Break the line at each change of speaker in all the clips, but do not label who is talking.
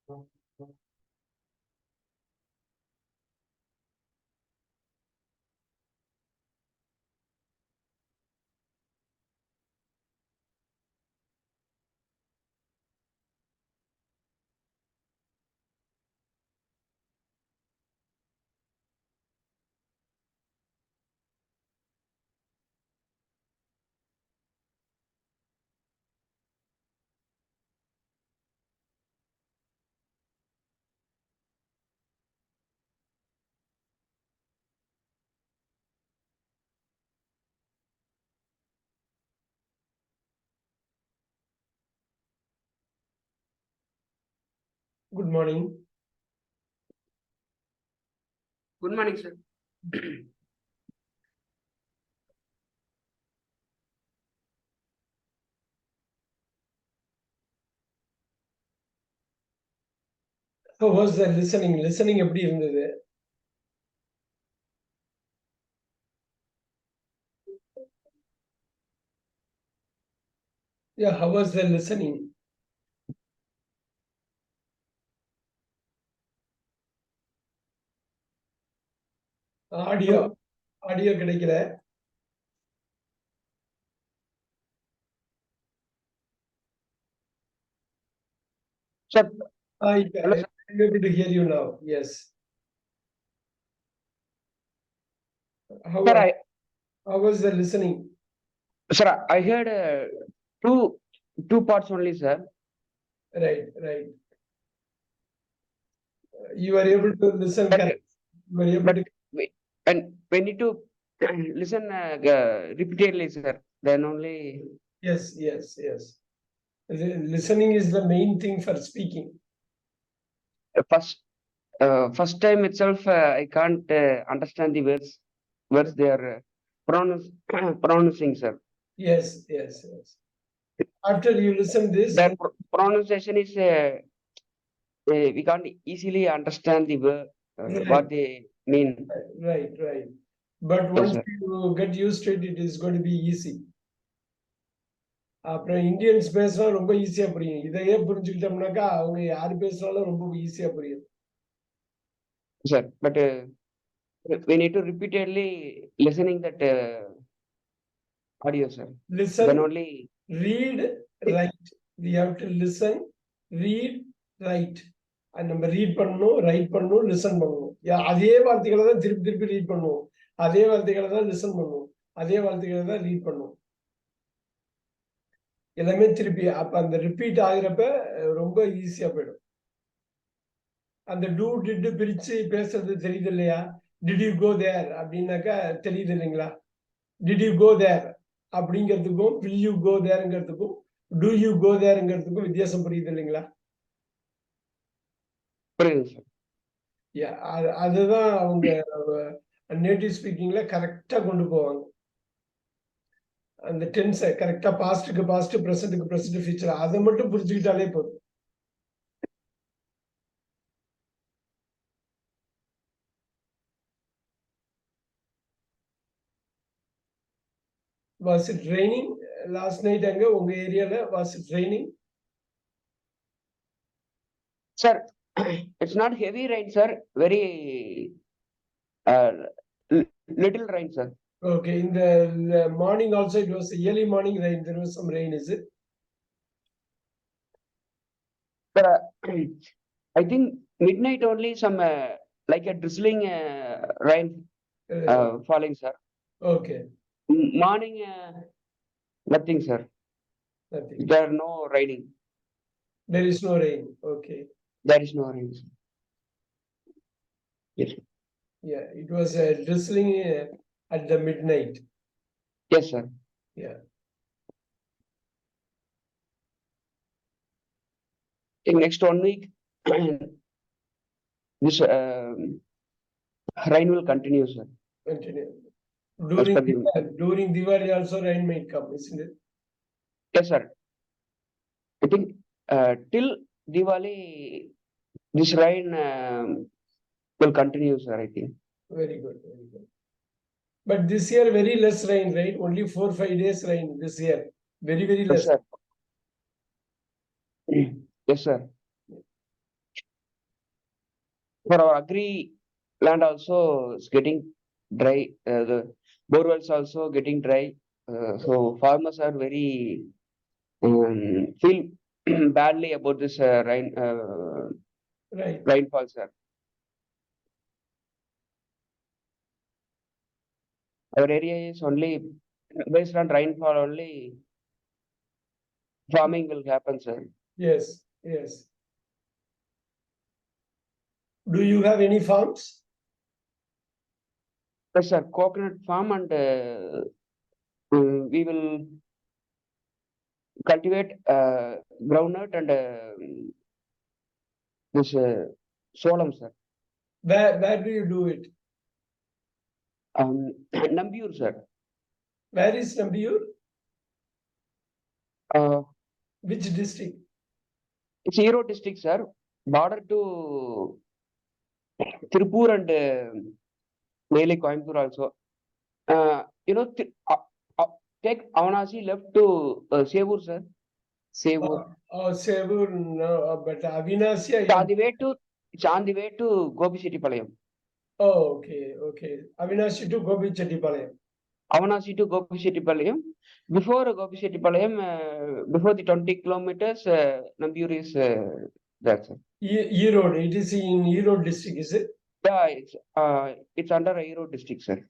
Good morning.
Good morning, sir.
How was the listening? Listening எப்படி இருந்தது? Yeah, how was the listening? Audio கிடைக்கல.
Sir,
I'm
hello, sir.
able to hear you now. Yes. How
Sir,
how was the listening?
sir, I heard two parts only, sir.
Right. You were able to listen
But,
correct. You were able
but
to.
and we need to listen repeatedly, sir. Then only.
Yes. Listening is the main thing for speaking.
First time itself, I can't understand the words they are pronouncing, sir.
Yes. After you listen this,
Their pronunciation is we can't easily understand the word what they mean.
Right. But
Yes,
once
sir.
you get used to it, it is going to be easy. அப்புறம் Indians பேசினா ரொம்ப ஈஸியா புரியும். இதையே புரிஞ்சுக்கிட்டோம்னாக்கா அவங்க யாரு பேசினாலும் ரொம்ப ஈஸியா புரியும்.
Sir, but we need to repeatedly listening that audio, sir.
Listen,
Then only
read, write. We have to listen, read, write. நம்ம ரீட் பண்ணணும், ரைட் பண்ணணும், லிசன் பண்ணணும். அதே வார்த்தைகளை தான் திருப்பி ரீட் பண்ணுவோம். அதே வார்த்தைகளை தான் லிசன் பண்ணுவோம். அதே வார்த்தைகளை தான் ரீட் பண்ணுவோம். எல்லாமே திருப்பி அப்ப அந்த ரிப்பீட் ஆகிறப்ப ரொம்ப ஈஸியா போயிடும். அந்த டூ டிட் பிரிச்சு பேசுறது தெரியுது இல்லையா? டிட் யூ கோ தேர் அப்படின்னாக்கா தெரியுது இல்லைங்களா? டிட் யூ கோ தேர் அப்படிங்கிறதுக்கும் வில் யூ கோ தேர்ங்கிறதுக்கும் டூ யூ கோ தேர்ங்கிறதுக்கும் வித்தியாசம் புரியுது இல்லைங்களா? அதுதான் அவங்க நேட்டிவ் ஸ்பீக்கிங்ல கரெக்டா கொண்டு போவாங்க. அந்த டென்ஸை கரெக்டா பாஸ்டுக்கு பாஸ்ட், பிரசன்ட்டுக்கு பிரசன்ட், ஃபியூச்சர் அதை மட்டும் புரிஞ்சுக்கிட்டாலே போதும். Was it raining last night அங்க உங்க ஏரியால? Was it raining?
Sir, it's not heavy rain, sir. Very little rain, sir.
Okay, in the morning also it was early morning rain. There was some rain, is it?
Sir, I think midnight only some like a drizzling rain falling, sir.
Okay.
Morning nothing, sir.
Nothing.
There are no raining.
There is no rain. Okay.
There is no rain, sir. Yes.
Yeah, it was drizzling at the midnight.
Yes, sir.
Yeah.
In next 1 week, this rain will continue, sir.
Continue. During Diwali also rain might come, isn't it?
Yes, sir. I think till Diwali, this rain will continue, sir, I think.
Very good. But this year, very less rain, right? Only 4-5 days rain this year. Very less.
Yes, sir. Yes, sir. For our agri land also is getting dry. The borewells also getting dry. So farmers are very feel badly about this
Right.
rainfall, sir. Our area is only based on rainfall only. Farming will happen, sir.
Yes. Yes. Do you have any farms?
Yes, sir. Coconut farm and we will cultivate groundnut and this solam, sir.
Where do you do it?
Nambur, sir.
Where is Nambur? Which district?
It's Hero district, sir. Border to Tirupur and Neyli Coimbatore also. Take Avanasi left to Sevur, sir. Sevur.
Sevur, no, but Avinasi.
It's on the way to Gopishettipalayam.
Oh, okay, okay. Avinashi to Gopichetipalayam.
Avanasi to Gopishettipalayam. Before Gopishettipalayam, before the 20 kilometers, Nambur is there, sir.
Erode. It is in Erode district, is it?
Yeah, it's under Erode district, sir.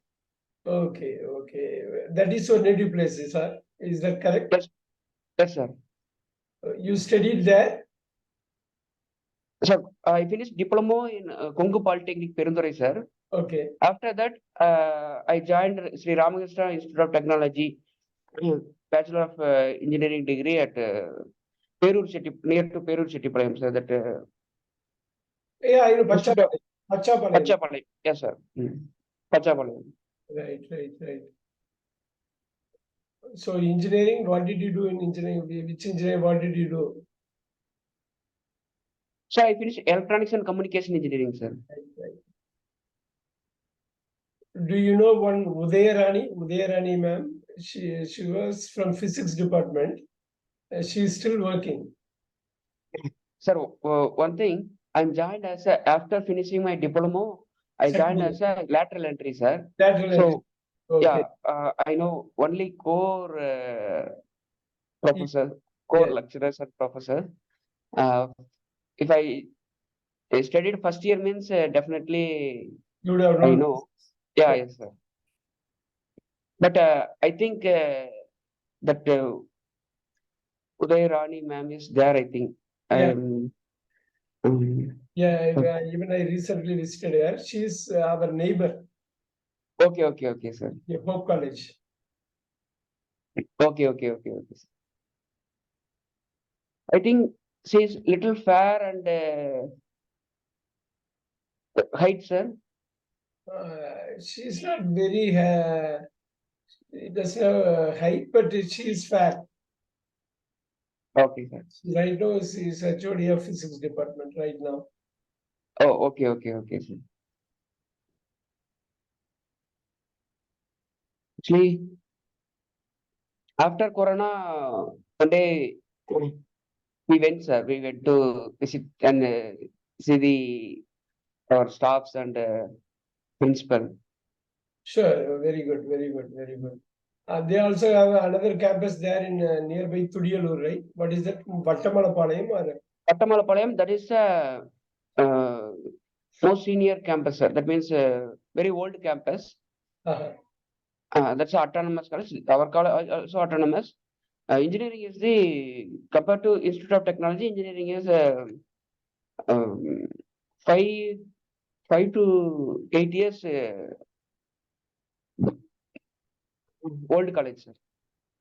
Okay, okay. That is your native place, sir. Is that correct?
Yes, sir.
You studied there?
Sir, I finished diploma in Kongu Polytechnic, Perundurai, sir.
Okay.
After that, I joined Sri Ramakrishna Institute of Technology, Bachelor of Engineering degree at near to Perur Chettipalayam, sir. That
Yeah, I know
Pachapalayam.
Pachapalayam.
Pachapalayam, yes, sir. Pachapalayam.
Right, right, right. So engineering, what did you do in engineering? Which engineering, what did you do?
So I finished Electronics and Communication Engineering, sir.
Right, right. Do you know one Udayarani ma'am? She was from physics department. She is still working.
Sir, one thing, I'm joined as after finishing my diploma, I joined as a lateral entry, sir.
Lateral entry. Okay.
Yeah, I know only core professor, core lecturers and professor. If I studied first year means definitely
You would have
I
known.
know. Yeah, yes, sir. But I think that Uday Rani ma'am is there, I think.
Yeah.
Okay,
Even I recently visited her. She is our neighbor.
okay, sir.
Hope College.
Okay. I think she's little fair and height, sir.
She's not very. It doesn't have height, but she is fair.
Okay, sir.
Right now, she is HOD of physics department right now.
Oh, okay, sir. Actually, after Corona, one day we went, sir. We went to visit and see our staffs and principal.
Sure, very good. They also have another campus there in nearby Tudiyalur, right? What is that? Vattamalapalayam or?
Vattamalapalayam, that is most senior campus, sir. That means very old campus. That's autonomous college. Our college also autonomous. Engineering is compared to Institute of Technology, engineering is 5 to 8 years old college, sir.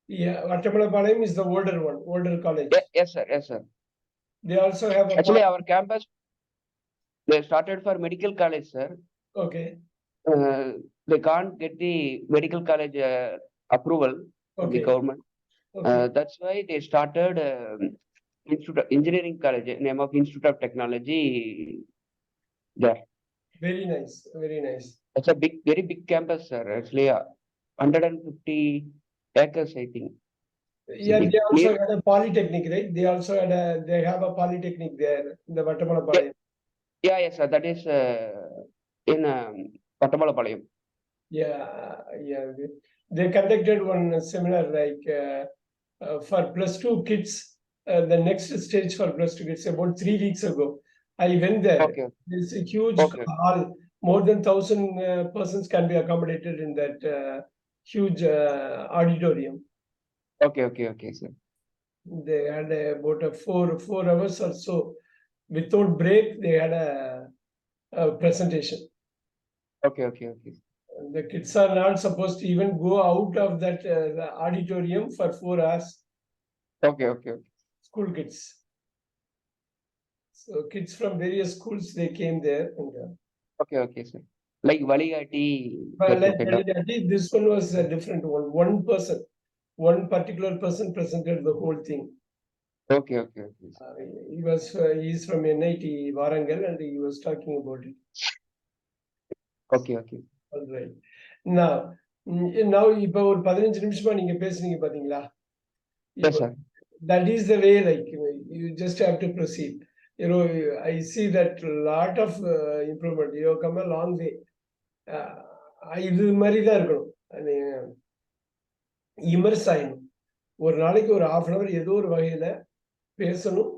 Yeah, Vattamalapalayam is the older college.
Yes, sir.
They also have
actually our campus. They started for medical college, sir.
Okay.
They can't get the medical college approval from the government.
Okay.
That's why they started Institute of Engineering College, name of Institute of Technology there.
Very nice.
It's a very big campus, sir. Actually, 150 acres, I think.
Yeah, they also had a polytechnic, right? They have a polytechnic there in the Vattamalapalayam.
Yes, sir. That is in Pattamalapalayam.
Yeah. They conducted one seminar like for +2 kids. The next stage for +2 kids about 3 weeks ago. I went there.
Okay.
There's a huge
Okay.
hall. More than 1,000 persons can be accommodated in that huge auditorium.
Okay, sir.
They had about 4 hours or so. Without break, they had a presentation.
Okay.
The kids are not supposed to even go out of that the auditorium for 4 hours.
Okay.
School kids. So kids from various schools, they came there. And,
Okay, sir. Like Valigati.
but like Valigati, this one was a different one. One particular person presented the whole thing.
Okay.
He's from NIT Warangal and he was talking about it.
Okay.
All right. Now இப்போ ஒரு 15 நிமிஷமா நீங்க பேசுனீங்க பாத்தீங்களா?
Yes, sir.
That is the way, like, you just have to proceed. I see that lot of improvement. You have come a long way. இது மாதிரி தான் இருக்கணும். இமர்ஸ் ஆயிடும். ஒரு நாளைக்கு ஒரு 1/2 hour ஏதோ ஒரு வகையில பேசணும்,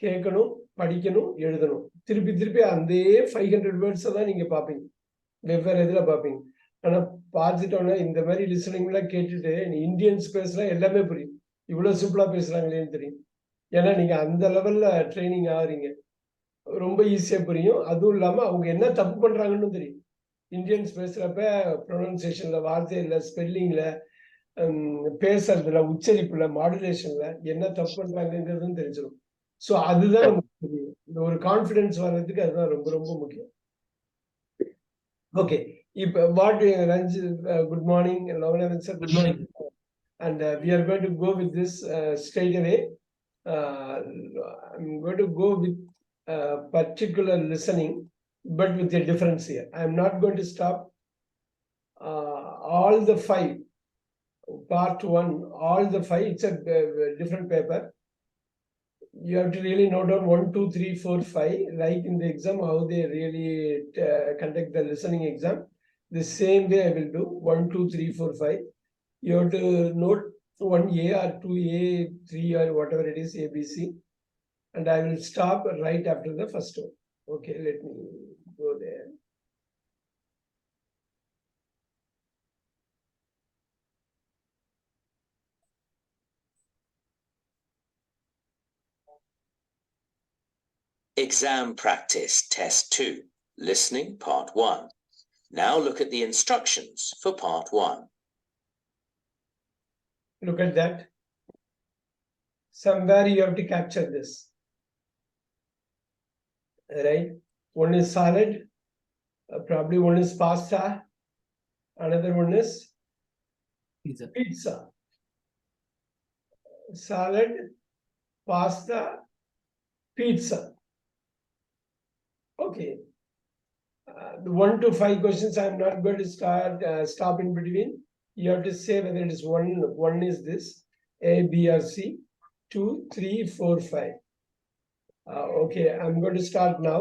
கேட்கணும், படிக்கணும், எழுதணும். திருப்பி அதே 500 வேர்ட்ஸை தான் நீங்க பார்ப்பீங்க. வெவ்வேறு இதுல பார்ப்பீங்க. ஆனா பார்த்துட்டோன்னா இந்த மாதிரி லிசனிங்லாம் கேட்டுட்டு இந்தியன்ஸ் பேசுனா எல்லாமே புரியும். இவ்வளவு சிம்பிளா பேசுறாங்களேன்னு தெரியும். ஏன்னா நீங்க அந்த லெவல்ல ட்ரைனிங் ஆகுறீங்க. ரொம்ப ஈஸியா புரியும். அதுவும் இல்லாம அவங்க என்ன தப்பு பண்றாங்கன்னு தெரியும். இந்தியன்ஸ் பேசுறப்ப ப்ரொனன்சியேஷன்ல, வார்த்தையில, ஸ்பெல்லிங்ல, பேசுறதுல, உச்சரிப்புல, மாடுலேஷன்ல என்ன தப்பு பண்றாங்கிறதும் தெரிஞ்சிடும். ஸோ அதுதான் நமக்கு தெரியும். இந்த ஒரு கான்ஃபிடன்ஸ் வர்றதுக்கு அதுதான் ரொம்ப ரொம்ப முக்கியம். ஓகே, இப்போ வாட் ரஞ்சித், குட் மார்னிங். லவனவன் sir, good morning. And we are going to go with this straight away. I'm going to go with particular listening, but with a difference here. I'm not going to stop all the 5. Part 1, all the 5. It's a different paper. You have to really note down 1, 2, 3, 4, 5. Like in the exam, how they really conduct the listening exam. The same way I will do 1, 2, 3, 4, 5. You have to note 1A or 2A, 3 or whatever it is, ABC. And I will stop right after the first one. Okay, let me go there.
Exam practice test 2, listening part 1. Now look at the instructions for part 1.
Look at that. Somewhere you have to capture this. Right? One is salad, probably one is pasta, another one is pizza. Salad, pasta, pizza. Okay. The 1 to 5 questions I'm not going to stop in between. You have to say whether it is one is this, A, B, or C, 2, 3, 4, 5. Okay, I'm going to start now.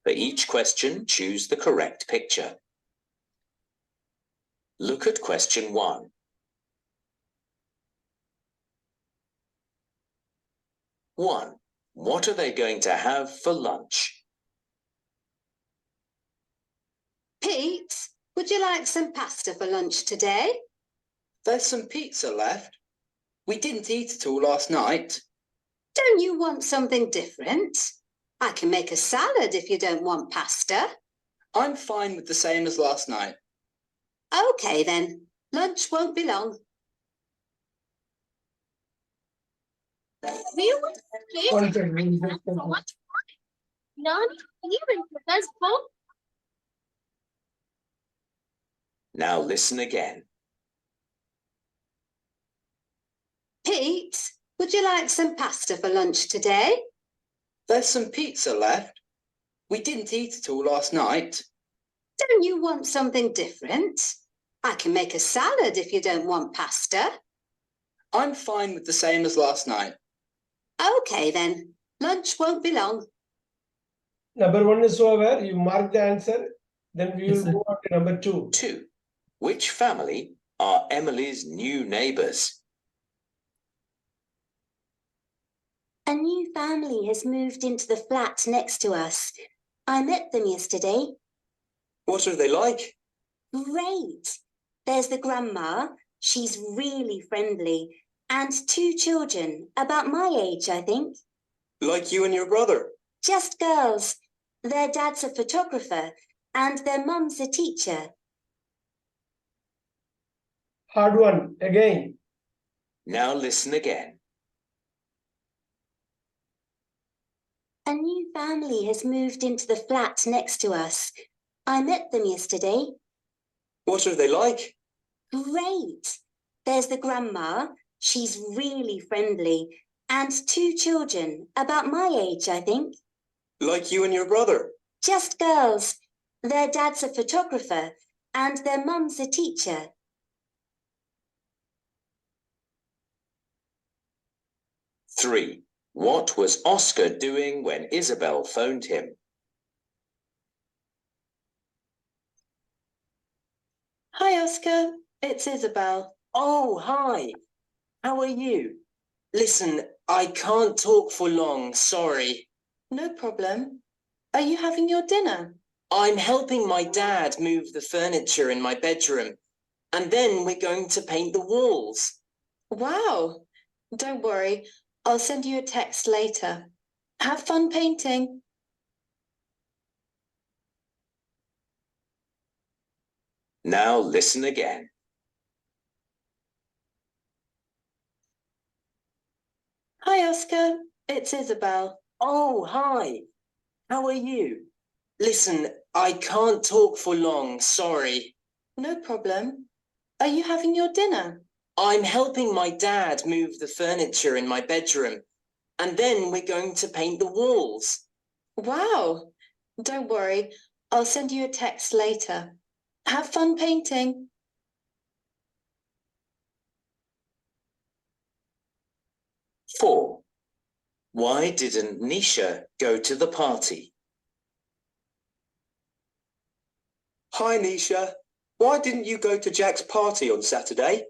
For each question, choose the correct picture. Look at question 1. 1. What are they going to have for lunch?
Pete, would you like some pasta for lunch today?
There's some pizza left. We didn't eat it all last night.
Don't you want something different? I can make a salad if you don't want pasta.
I'm fine with the same as last night.
Okay then, lunch won't be long.
One second.
Now listen again.
Pete, would you like some pasta for lunch today?
There's some pizza left. We didn't eat it all last night.
Don't you want something different? I can make a salad if you don't want pasta.
I'm fine with the same as last night.
Okay then, lunch won't be long.
Number 1 is over. You mark the answer. Then we
Yes,
will
sir.
move on to number 2.
2. Which family are Emily's new neighbours?
A new family has moved into the flat next to us. I met them yesterday.
What are they like?
Great. There's the grandma. She's really friendly. And 2 children, about my age, I think.
Like you and your brother.
Just girls. Their dad's a photographer and their mum's a teacher.
Hard one again.
Now listen again.
A new family has moved into the flat next to us. I met them yesterday.
What are they like?
Great. There's the grandma. She's really friendly. And 2 children, about my age, I think.
Like you and your brother.
Just girls. Their dad's a photographer and their mum's a teacher.
Three. What was Oscar doing when Isabel phoned him?
Hi, Oscar. It's Isabel.
Oh, hi. How are you? Listen, I can't talk for long, sorry.
No problem. Are you having your dinner?
I'm helping my dad move the furniture in my bedroom, and then we're going to paint the walls.
Wow. Don't worry. I'll send you a text later. Have fun painting.
Now listen again.
Hi, Oscar. It's Isabel.
Oh, hi. How are you? Listen, I can't talk for long, sorry.
No problem. Are you having your dinner?
I'm helping my dad move the furniture in my bedroom, and then we're going to paint the walls.
Wow. Don't worry. I'll send you a text later. Have fun painting.
Four. Why didn't Nisha go to the party?
Hi, Nisha. Why didn't you go to Jack's party on Saturday?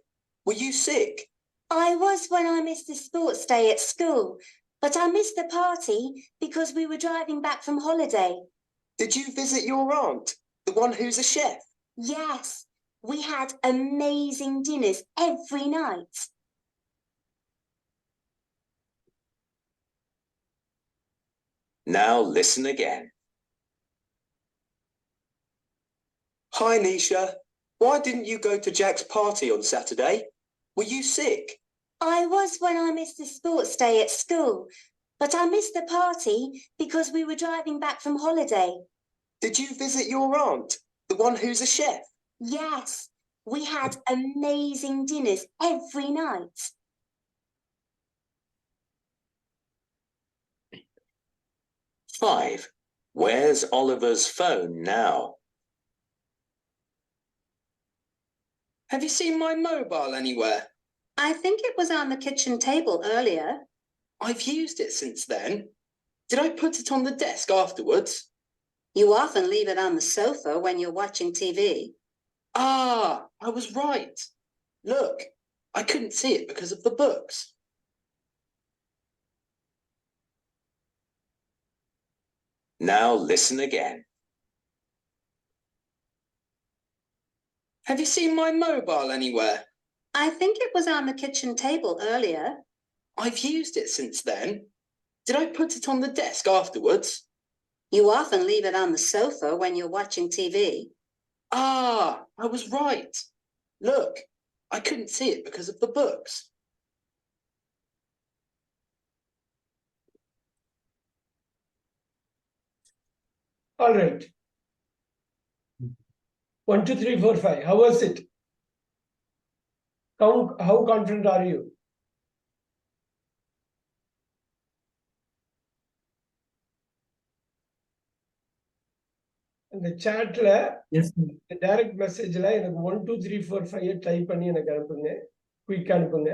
Were you sick?
I was when I missed the sports day at school, but I missed the party because we were driving back from holiday.
Did you visit your aunt, the one who's a chef?
Yes, we had amazing dinners every night.
Now listen again.
Hi, Nisha. Why didn't you go to Jack's party on Saturday? Were you sick?
I was when I missed the sports day at school, but I missed the party because we were driving back from holiday.
Did you visit your aunt, the one who's a chef?
Yes, we had amazing dinners every night.
Five. Where's Oliver's phone now?
Have you seen my mobile anywhere?
I think it was on the kitchen table earlier.
I've used it since then. Did I put it on the desk afterwards?
You often leave it on the sofa when you're watching TV.
Ah, I was right. Look, I couldn't see it because of the books.
Now listen again.
Have you seen my mobile anywhere?
I think it was on the kitchen table earlier.
I've used it since then. Did I put it on the desk afterwards?
You often leave it on the sofa when you're watching TV.
Ah, I was right. Look, I couldn't see it because of the books.
All right. 1, 2, 3, 4, 5. How was it? How confident are you? இந்த chatல
Yes, sir.
Direct மெசேஜ்ல எனக்கு 1 2 3 4 5 type பண்ணி எனக்கு அனுப்புங்க. Quick அனுப்புங்க.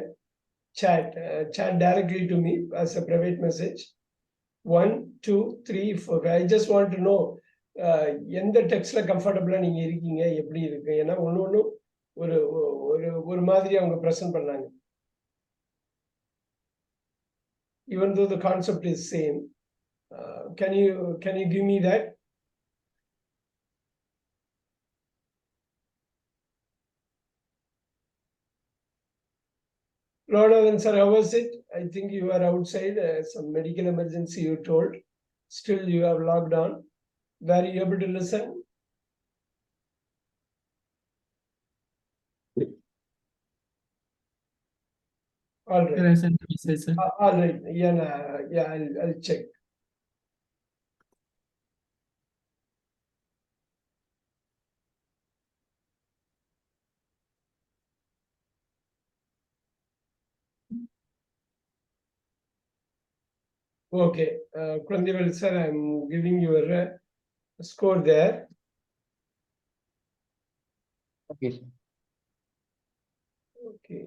Chat directly to me as a private message. 1 2 3 4. I just want to know எந்த டெக்ஸ்ட்ல கம்ஃபர்டபுளா நீங்க இருக்கீங்க, எப்படி இருக்கு? ஏன்னா ஒண்ணு ஒரு ஒரு ஒரு மாதிரி அவங்க பிரசன்ட் பண்ணாங்க. Even though the concept is same, can you give me that? Ronald sir, how was it? I think you are outside, some medical emergency you told. Still you have logged on. Were you able to listen? All
Sir,
right.
I sent a message, sir.
All right. Yeah, I'll check. Okay, Kulandivel sir, I'm giving you a score there.
Okay, sir.
Okay.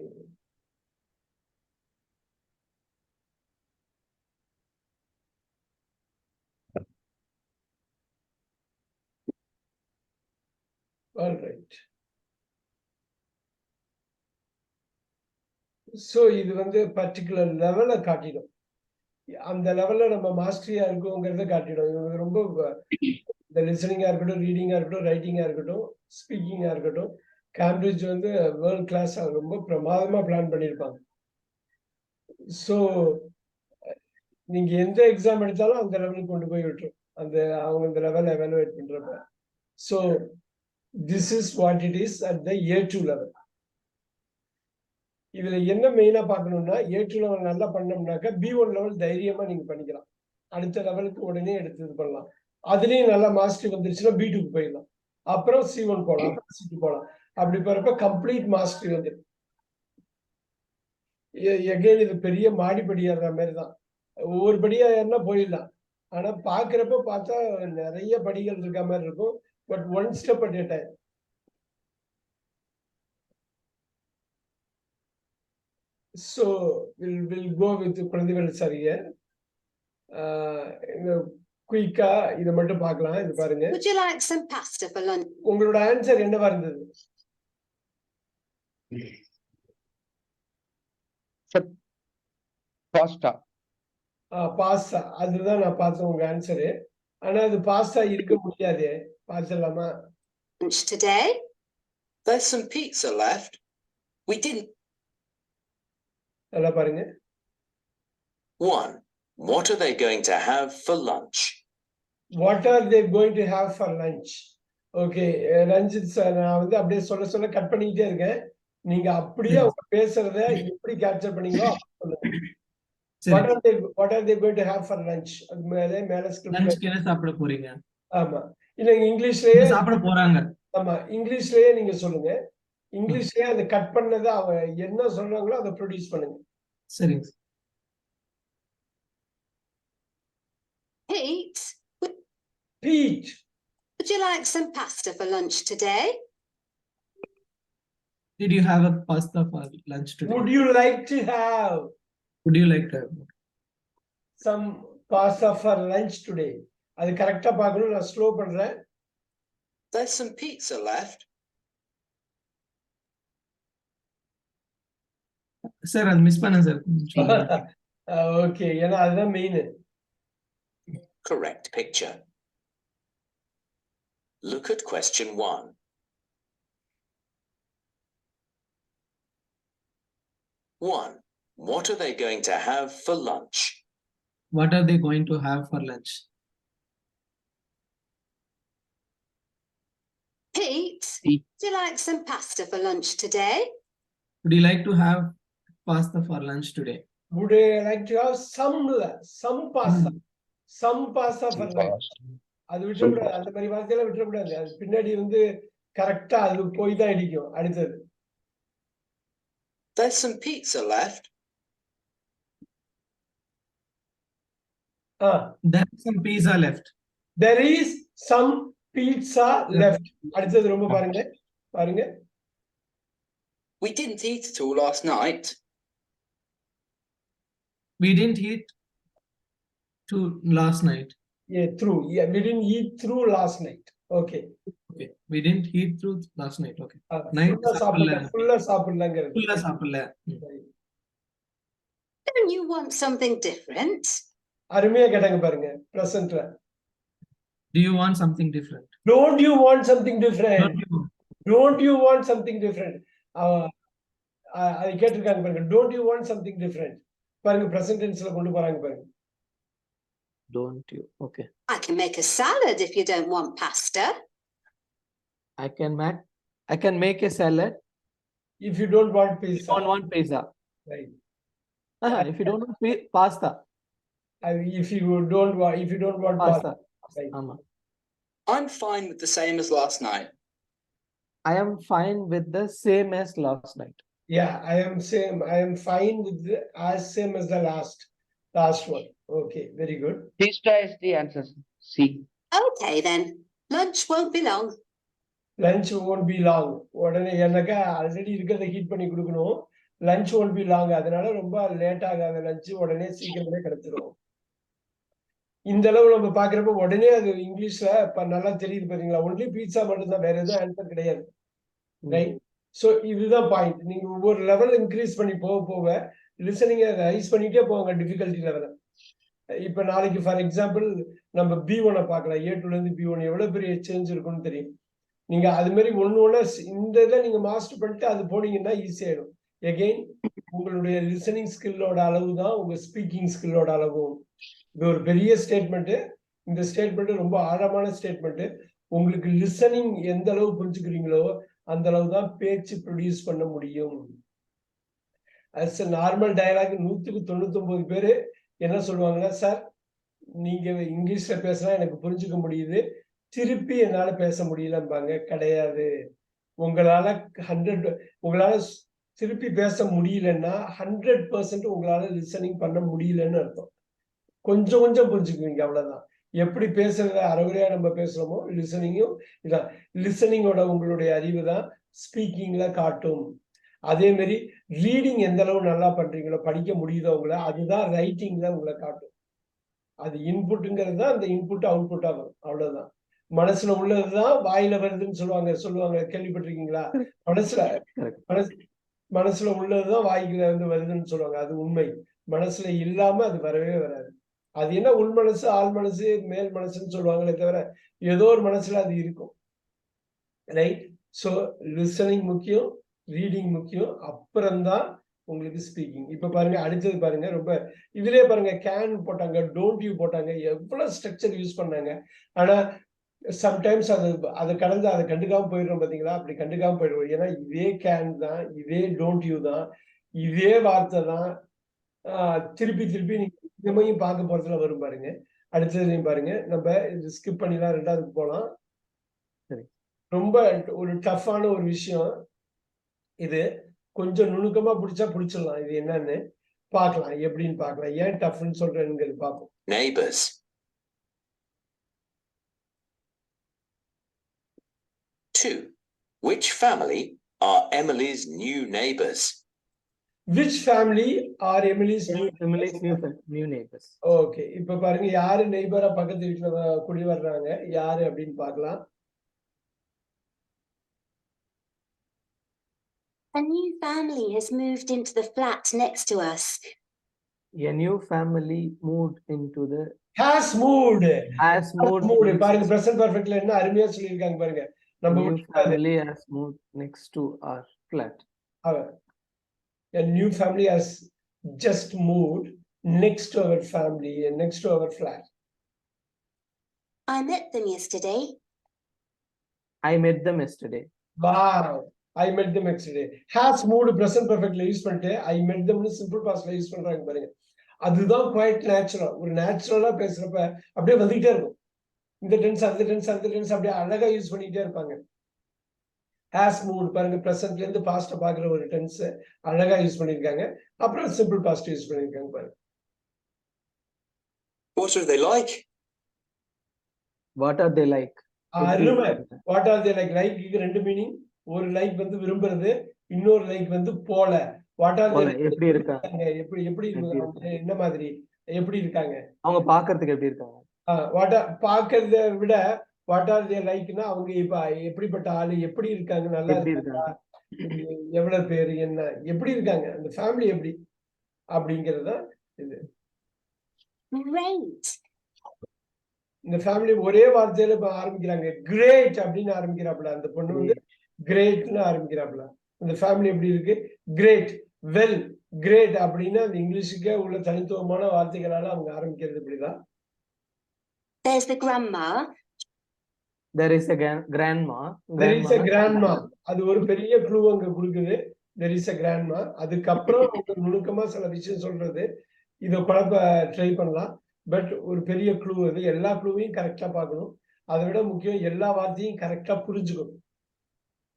All right. So இது வந்து particular லெவலை காட்டிடும். அந்த லெவல்ல நம்ம மாஸ்டரியா இருக்கோங்கிறத காட்டிடும். இவங்க ரொம்ப இந்த லிசனிங்கா இருக்கட்டும், ரீடிங்கா இருக்கட்டும், ரைட்டிங்கா இருக்கட்டும், ஸ்பீக்கிங்கா இருக்கட்டும், கேம்பிரிட்ஜ் வந்து வேர்ல்ட் கிளாஸ் ரொம்ப பிரமாதமா பிளான் பண்ணியிருப்பாங்க. ஸோ நீங்க எந்த எக்ஸாம் எடுத்தாலும் அந்த லெவலுக்கு கொண்டு போய் விட்டுரும். அந்த அவங்க இந்த லெவல் எவாலுவேட் பண்றப்ப. So this is what it is at the A2 level. இதுல என்ன மெயினா பார்க்கணும்னா A2 லெவல் நல்லா பண்ணோம்னாக்கா B1 லெவல் தைரியமா நீங்க பண்ணிக்கலாம். அடுத்த லெவலுக்கு உடனே எடுத்து இது பண்ணலாம். அதுலயும் நல்லா மாஸ்டரி வந்துருச்சுன்னா B2க்கு போயிடலாம். அப்புறம் C1 போகலாம், அப்புறம் C2 போகலாம். அப்படி போறப்ப கம்ப்ளீட் மாஸ்டரி வந்துடும். எகைன் இது பெரிய மாடிப்படி ஏறுற மாதிரி தான். ஒவ்வொரு படியா ஏறினா போயிடலாம். ஆனா பாக்குறப்ப பார்த்தா நிறைய படிகள் இருக்க மாதிரி இருக்கும். But one step at a time. So we'll go with குழந்தைகள் சரிங்க. குயிக்கா இதை மட்டும் பார்க்கலாம். இது பாருங்க.
Would you like some pasta for lunch?
உங்களோட ஆன்சர் என்னவா இருந்தது?
Pasta.
பாஸ்தா. அதுதான் நான் பார்த்தேன் உங்க ஆன்சரு. ஆனா அது பாஸ்தா இருக்க முடியாது. பார்த்துடலாமா?
Lunch today?
There's some pizza left. We didn't.
நல்லா பாருங்க.
1. What are they going to have for lunch?
What are they going to have for lunch? Okay, Ranjith sir, நான் வந்து அப்படியே சொல்ல கட் பண்ணிக்கிட்டே இருக்கேன். நீங்க அப்படியே அவங்க பேசுறத எப்படி கேப்சர் பண்ணீங்களோ சொல்லுங்க. What are they going to have for lunch? அது மேல ஸ்கிரிப்ட்.
லஞ்ச்க்கு என்ன சாப்பிட போறீங்க?
ஆமா. இல்ல இங்கிலீஷ்லயே
சாப்பிட போறாங்க.
ஆமா, இங்கிலீஷ்லயே நீங்க சொல்லுங்க. இங்கிலீஷ்லயே அதை கட் பண்ணதை அவங்க என்ன சொல்றாங்களோ அதை ப்ரொடியூஸ் பண்ணுங்க.
சரிங்க.
Pete, would you like some pasta for lunch today?
Did you have a pasta for lunch today?
Would you like to have some pasta for lunch today? அது கரெக்டா பார்க்கணும். நான் ஸ்லோ பண்றேன்.
There's some pizza left.
Sir அது miss பண்ணேன் sir.
Okay, ஏன்னா அதுதான் main.
Correct picture. Look at question 1. What are they going to have for lunch?
What are they going to have for lunch?
Pete, would you like some pasta for lunch today?
Would you like to have pasta for lunch today?
Would you like to have some pasta? Some pasta for lunch. அது விட்டுக்கூடாது. அந்த மாதிரி வார்த்தையெல்லாம் விட்டுக்கூடாது. அது பின்னாடி வந்து கரெக்டா அது போய் தான் அடிக்கும். அடுத்தது.
There's some pizza left.
There is some pizza left.
There is some pizza left. அடுத்தது ரொம்ப பாருங்க பாருங்க.
We didn't eat at all last night.
We didn't eat to last night.
Yeah, through. Yeah, we didn't eat through last night. Okay.
Okay. We didn't eat through last night. Okay. Night சாப்பிடல.
full சாப்பிடலங்கிறது.
Full சாப்பிடல.
Don't you want something different?
அருமையா கேட்டாங்க பாருங்க பிரசன்ட்ல.
Do you want something different?
Don't you want something different?
Don't you?
Don't you want something different? அது கேட்டிருக்காங்க பாருங்க. Don't you want something different? பாருங்க present டென்ஸ்ல கொண்டு போறாங்க பாருங்க.
Don't you? Okay.
I can make a salad if you don't want pasta.
I can make a salad.
If you don't want pizza.
Don't want pizza.
Right.
If you don't want pasta.
If you don't want pasta. Right.
I'm fine with the same as last night.
I am fine with the same as last night.
Yeah, I am fine with the same as the last one. Okay, very good.
Pista is the answer. C.
Okay then, lunch won't be long.
Lunch won't be long. உடனே எனக்கு already இருக்கிறத heat பண்ணி கொடுக்கணும். Lunch won't be long. அதனால ரொம்ப late ஆகாத lunch உடனே சீக்கிரமே கிடைச்சிடும். இந்த அளவு நம்ம பாக்குறப்ப உடனே அது இங்கிலீஷ்ல நல்லா தெரியுது பாத்தீங்களா. ஒன்லி பீட்சா மட்டும் தான், வேற எதுவும் ஆன்சர் கிடையாது. ரைட். சோ இதுதான் பாயிண்ட். நீங்க ஒவ்வொரு லெவல் இன்க்ரீஸ் பண்ணி போக லிசனிங்க ரைஸ் பண்ணிட்டே போவாங்க டிஃபிகல்ட்டி லெவல. இப்ப நாளைக்கு ஃபார் எக்ஸாம்பிள் நம்ம B1 பார்க்கலாம். A2 ல இருந்து B1 எவ்வளவு பெரிய சேஞ்ச் இருக்கும்னு தெரியும். நீங்க அது மாதிரி ஒண்ணு இந்த இதை நீங்க மாஸ்டர் பண்ணிட்டு அது போனீங்கன்னா ஈஸி ஆயிடும். எகெயின் உங்களுடைய லிசனிங் ஸ்கில்லோட அளவு தான் உங்க ஸ்பீக்கிங் ஸ்கில்லோட அளவும். இது ஒரு பெரிய ஸ்டேட்மெண்ட். இந்த ஸ்டேட்மெண்ட் ரொம்ப ஆழமான ஸ்டேட்மெண்ட். உங்களுக்கு லிசனிங் எந்த அளவு புரிஞ்சுக்கிறீங்களோ அந்த அளவு தான் பேச்சு ப்ரொடியூஸ் பண்ண முடியும். அஸ் நார்மல் டயலாக் 199 பேரு என்ன சொல்லுவாங்கன்னா, சார் நீங்க இங்கிலீஷ்ல பேசினா எனக்கு புரிஞ்சுக்க முடியுது, திருப்பி என்னால பேச முடியலம்பாங்க. கிடையாது. உங்களால திருப்பி பேச முடியலன்னா 100% உங்களால லிசனிங் பண்ண முடியலன்னு அர்த்தம். கொஞ்சம் புரிஞ்சுக்குவீங்க, அவ்வளவுதான். எப்படி பேசுறத அறகுறையா நம்ம பேசுறோமோ லிசனிங்கும் இதான். லிசனிங்கோட உங்களுடைய அறிவு தான் ஸ்பீக்கிங்ல காட்டும். அதே மாதிரி ரீடிங் எந்த அளவு நல்லா பண்றீங்களோ, படிக்க முடியுதோ உங்களை, அதுதான் ரைட்டிங்ல உங்களை காட்டும். அது இன்புட்டுங்கிறது தான் அந்த இன்புட் அவுட்புட்டா வரும். அவ்வளவுதான். மனசுல உள்ளதுதான் வாயில வருதுன்னு சொல்லுவாங்க. கேள்விப்பட்டிருக்கீங்களா? மனசுல உள்ளதுதான் வாய்க்குல வந்து வருதுன்னு சொல்லுவாங்க. அது உண்மை. மனசுல இல்லாம அது வரவே வராது. அது என்ன உள் மனசு, ஆள் மனசு, மேல் மனசுன்னு சொல்லுவாங்களே தவிர ஏதோ ஒரு மனசுல அது இருக்கும். ரைட். சோ லிசனிங் முக்கியம், ரீடிங் முக்கியம், அப்புறம்தான் உங்களுக்கு ஸ்பீக்கிங். இப்ப பாருங்க, அடுத்தது பாருங்க. ரொம்ப இதுலயே பாருங்க, கேன் போட்டாங்க, டோன்ட் யூ போட்டாங்க, எவ்வளவு ஸ்ட்ரக்சர் யூஸ் பண்ணாங்க. ஆனா சம்டைம்ஸ் அதை கடந்து அதை கண்டுக்காம போயிடுறோம் பாத்தீங்களா? அப்படி கண்டுக்காம போயிடுவோம். ஏன்னா இதே கேன் தான், இதே டோன்ட் யூ தான், இதே வார்த்தை தான் திருப்பி நீங்க இன்னமையும் பார்க்க போறதுல வரும் பாருங்க. அடுத்ததுலையும் பாருங்க. நம்ம இது ஸ்கிப் பண்ணிலாம் ரெண்டாவதுக்கு போலாம். ரொம்ப ஒரு டஃப்பான ஒரு விஷயம் இது. கொஞ்சம் நுணுக்கமா பிடிச்சா பிடிச்சிடலாம். இது என்னன்னு பார்க்கலாம், எப்படின்னு பார்க்கலாம். ஏன் டஃப்னு சொல்றேன்னு பார்ப்போம்.
Neighbors. 2. Which family are Emily's new neighbors?
Which family are Emily's
new neighbors?
Okay. இப்ப பாருங்க, யாரு நெய்பரா பக்கத்து வீட்டுல குடி வர்றாங்க, யாரு அப்படின்னு பார்க்கலாம்.
A new family has moved into the flat next to us.
A new family moved into the
has moved. பாருங்க present perfectல என்ன அருமையா சொல்லிருக்காங்க பாருங்க. நம்ம
new family has moved next to our flat.
A new family has just moved next to our family, next to our flat.
I met them yesterday.
Wow. I met them yesterday. Has moved present perfectly use பண்ணிட்டு I met them னு simple pastல use பண்றாங்க பாருங்க. அதுதான் quite natural. ஒரு நேச்சுரலா பேசுறப்ப அப்படியே வந்துட்டே இருக்கும். இந்த டென்ஸ் அந்த டென்ஸ் அப்படியே அழகா யூஸ் பண்ணிட்டே இருப்பாங்க. has moved பாருங்க, presentல இருந்து past பாக்குற ஒரு டென்ஸ் அழகா யூஸ் பண்ணிருக்காங்க. அப்புறம் simple past யூஸ் பண்ணிருக்காங்க பாருங்க.
What are they like?
What are they like?
அருமை. What are they like? Like ரெண்டு மீனிங். ஒரு லைக் வந்து விரும்புறது, இன்னொரு லைக் வந்து போல. வாட் ஆர் தே?
எப்படி இருக்காங்க?
எப்படி எப்படி என்ன மாதிரி எப்படி இருக்காங்க?
அவங்க பாக்குறதுக்கு எப்படி இருக்காங்க?
பாக்குறத விட வாட் ஆர் தே லைக்னா அவங்க இப்ப எப்படிப்பட்ட ஆளு, எப்படி இருக்காங்க, நல்லா இருக்காங்க, எவ்வளவு பேரு, என்ன எப்படி இருக்காங்க, அந்த ஃபேமிலி எப்படி அப்படிங்கறதுதான் இது. இந்த ஃபேமிலி ஒரே வார்த்தையில இப்ப ஆரம்பிக்கிறாங்க. கிரேட் அப்படின்னு ஆரம்பிக்கிறாப்புல அந்த பொண்ணு வந்து கிரேட்னு ஆரம்பிக்கிறாப்புல. இந்த ஃபேமிலி எப்படி இருக்கு? கிரேட், வெல், கிரேட் அப்படின்னு அந்த இங்கிலீஷுக்கே உள்ள தனித்துவமான வார்த்தைகளால அவங்க ஆரம்பிக்கிறது இப்படிதான்.
There's the grandma.
There is a grandma.
There is a grandma. அது ஒரு பெரிய க்ளூ அங்க கொடுக்குது. There is a grandma. அதுக்கப்புறம் அவங்க நுணுக்கமா சில விஷயம் சொல்றது. இதை குழப்ப ட்ரை பண்ணலாம். பட் ஒரு பெரிய க்ளூ அது. எல்லா க்ளூவையும் கரெக்டா பார்க்கணும். அதை விட முக்கியம் எல்லா வார்த்தையும் கரெக்டா புரிஞ்சுக்கணும்.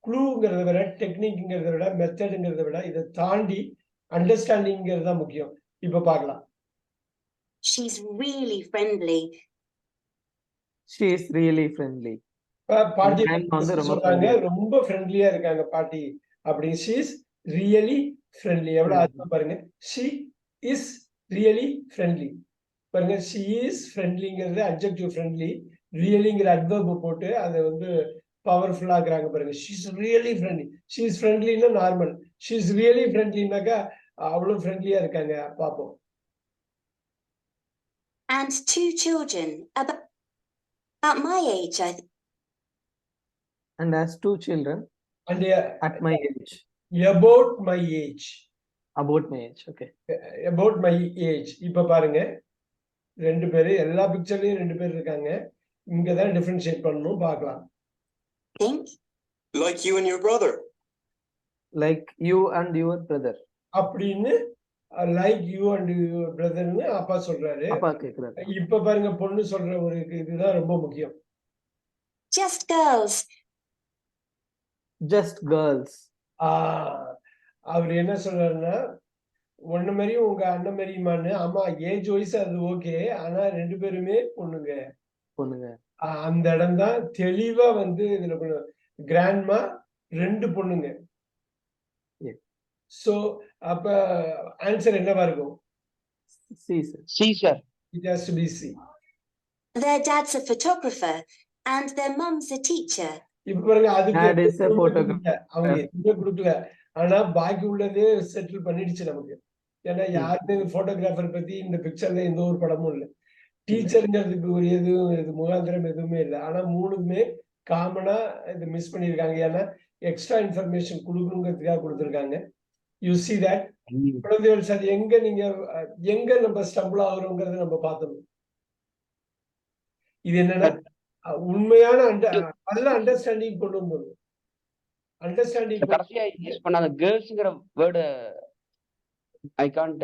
க்ளூங்கிறத விட, டெக்னிக்ங்கிறத விட, மெத்தடுங்கிறத விட இதை தாண்டி அண்டர்ஸ்டாண்டிங்கிறது தான் முக்கியம். இப்ப பார்க்கலாம்.
She's really friendly.
She is really friendly.
பாட்டி சொல்றாங்க ரொம்ப ஃப்ரெண்ட்லியா இருக்காங்க பாட்டி அப்படி. she is really friendly. எவ்வளவு அர்த்தம் பாருங்க. she is really friendly பாருங்க. she is friendlyங்கிறது adjective friendly, reallyங்கிற adverb போட்டு அதை வந்து பவர்ஃபுல்லா ஆக்குறாங்க பாருங்க. she is really friendly. she is friendlyன்னா நார்மல். she is really friendlyனாக்கா அவ்வளவு ஃப்ரெண்ட்லியா இருக்காங்க. பாப்போம்.
And 2 children about my age, I think.
And has 2 children
and
at my age.
About my age.
About my age. Okay.
About my age. இப்ப பாருங்க ரெண்டு பேரு எல்லா பிக்சர்லயும் ரெண்டு பேர் இருக்காங்க. இங்க தான் டிஃபரன்ஷியேட் பண்ணனும். பார்க்கலாம்.
Think
like you and your brother.
Like you and your brother.
அப்படின்னு like you and your brotherன்னு அப்பா சொல்றாரு.
அப்பா கேக்குறாரு.
இப்ப பாருங்க பொண்ணு சொல்ற ஒரு இதுதான் ரொம்ப முக்கியம்.
just girls.
Just girls.
அவர் என்ன சொல்றாருன்னா ஒண்ணு மாதிரி உங்க அண்ணன் மாதிரியுமான்னு. ஆமா ஏஜ் வைஸ் அது ஓகே. ஆனா ரெண்டு பேருமே பொண்ணுங்க. அந்த இடம் தான் தெளிவா வந்து இதுல கிராண்ட்மா ரெண்டு பொண்ணுங்க. சோ அப்ப ஆன்சர் என்னவா இருக்கும்?
C sir.
It has to be C.
Their dad's a photographer and their mum's a teacher.
இப்ப பாருங்க அதுக்கு அவங்க எதுவுமே கொடுக்கல. ஆனா பாக்கி உள்ளதே செட்டில் பண்ணிடுச்சு நமக்கு. ஏன்னா யாருமே போட்டோகிராஃபர் பத்தி இந்த பிக்சர்ல எந்த ஒரு படமும் இல்லை. டீச்சருங்கிறதுக்கு ஒரு இது முகாந்திரம் எதுவுமே இல்லை. ஆனா மூணுமே காமனா இது மிஸ் பண்ணிருக்காங்க. ஏன்னா எக்ஸ்ட்ரா இன்ஃபர்மேஷன் கொடுக்கணுங்கிறதுக்காக கொடுத்துருக்காங்க. யூ சி தட் குழந்தைகள் சார் எங்க நம்ம ஸ்டம்பிள் ஆகுறோங்கிறத நம்ம பார்த்தோம். இது என்னன்னா உண்மையான நல்ல அண்டர்ஸ்டாண்டிங் கொண்டு வந்தது. அண்டர்ஸ்டாண்டிங்
கடைசியா யூஸ் பண்ண அந்த கேர்ள்ஸ்ங்கற word I can't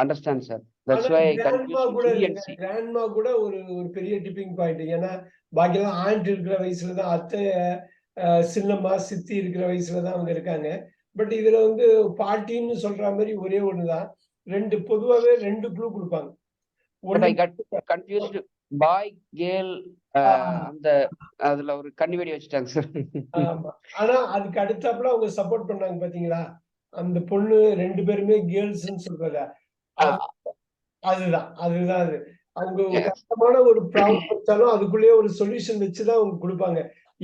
understand sir. That's why I confused.
Grandma கூட ஒரு பெரிய டிப்பிங் பாயிண்ட். ஏன்னா பாக்கியெல்லாம் ஆண்ட் இருக்கிற வயசுல தான், அத்தை சின்னம்மா சித்தி இருக்கிற வயசுல தான் அவங்க இருக்காங்க. பட் இதுல வந்து பாட்டின்னு சொல்ற மாதிரி ஒரே ஒண்ணுதான். பொதுவாகவே ரெண்டு க்ளூ கொடுப்பாங்க.
I got confused. Bye girl அந்த அதுல ஒரு கன்னிவெடி வச்சுட்டாங்க சார்.
ஆனா அதுக்கு அடுத்தாப்புல அவங்க சப்போர்ட் பண்ணாங்க பாத்தீங்களா? அந்த பொண்ணு ரெண்டு பேருமே கேர்ள்ஸ்ன்னு சொல்றத அதுதான் அது. அவங்க கஷ்டமான ஒரு ப்ராப்ளம் வச்சாலும் அதுக்குள்ளேயே ஒரு சொல்யூஷன் வச்சுதான் அவங்க கொடுப்பாங்க.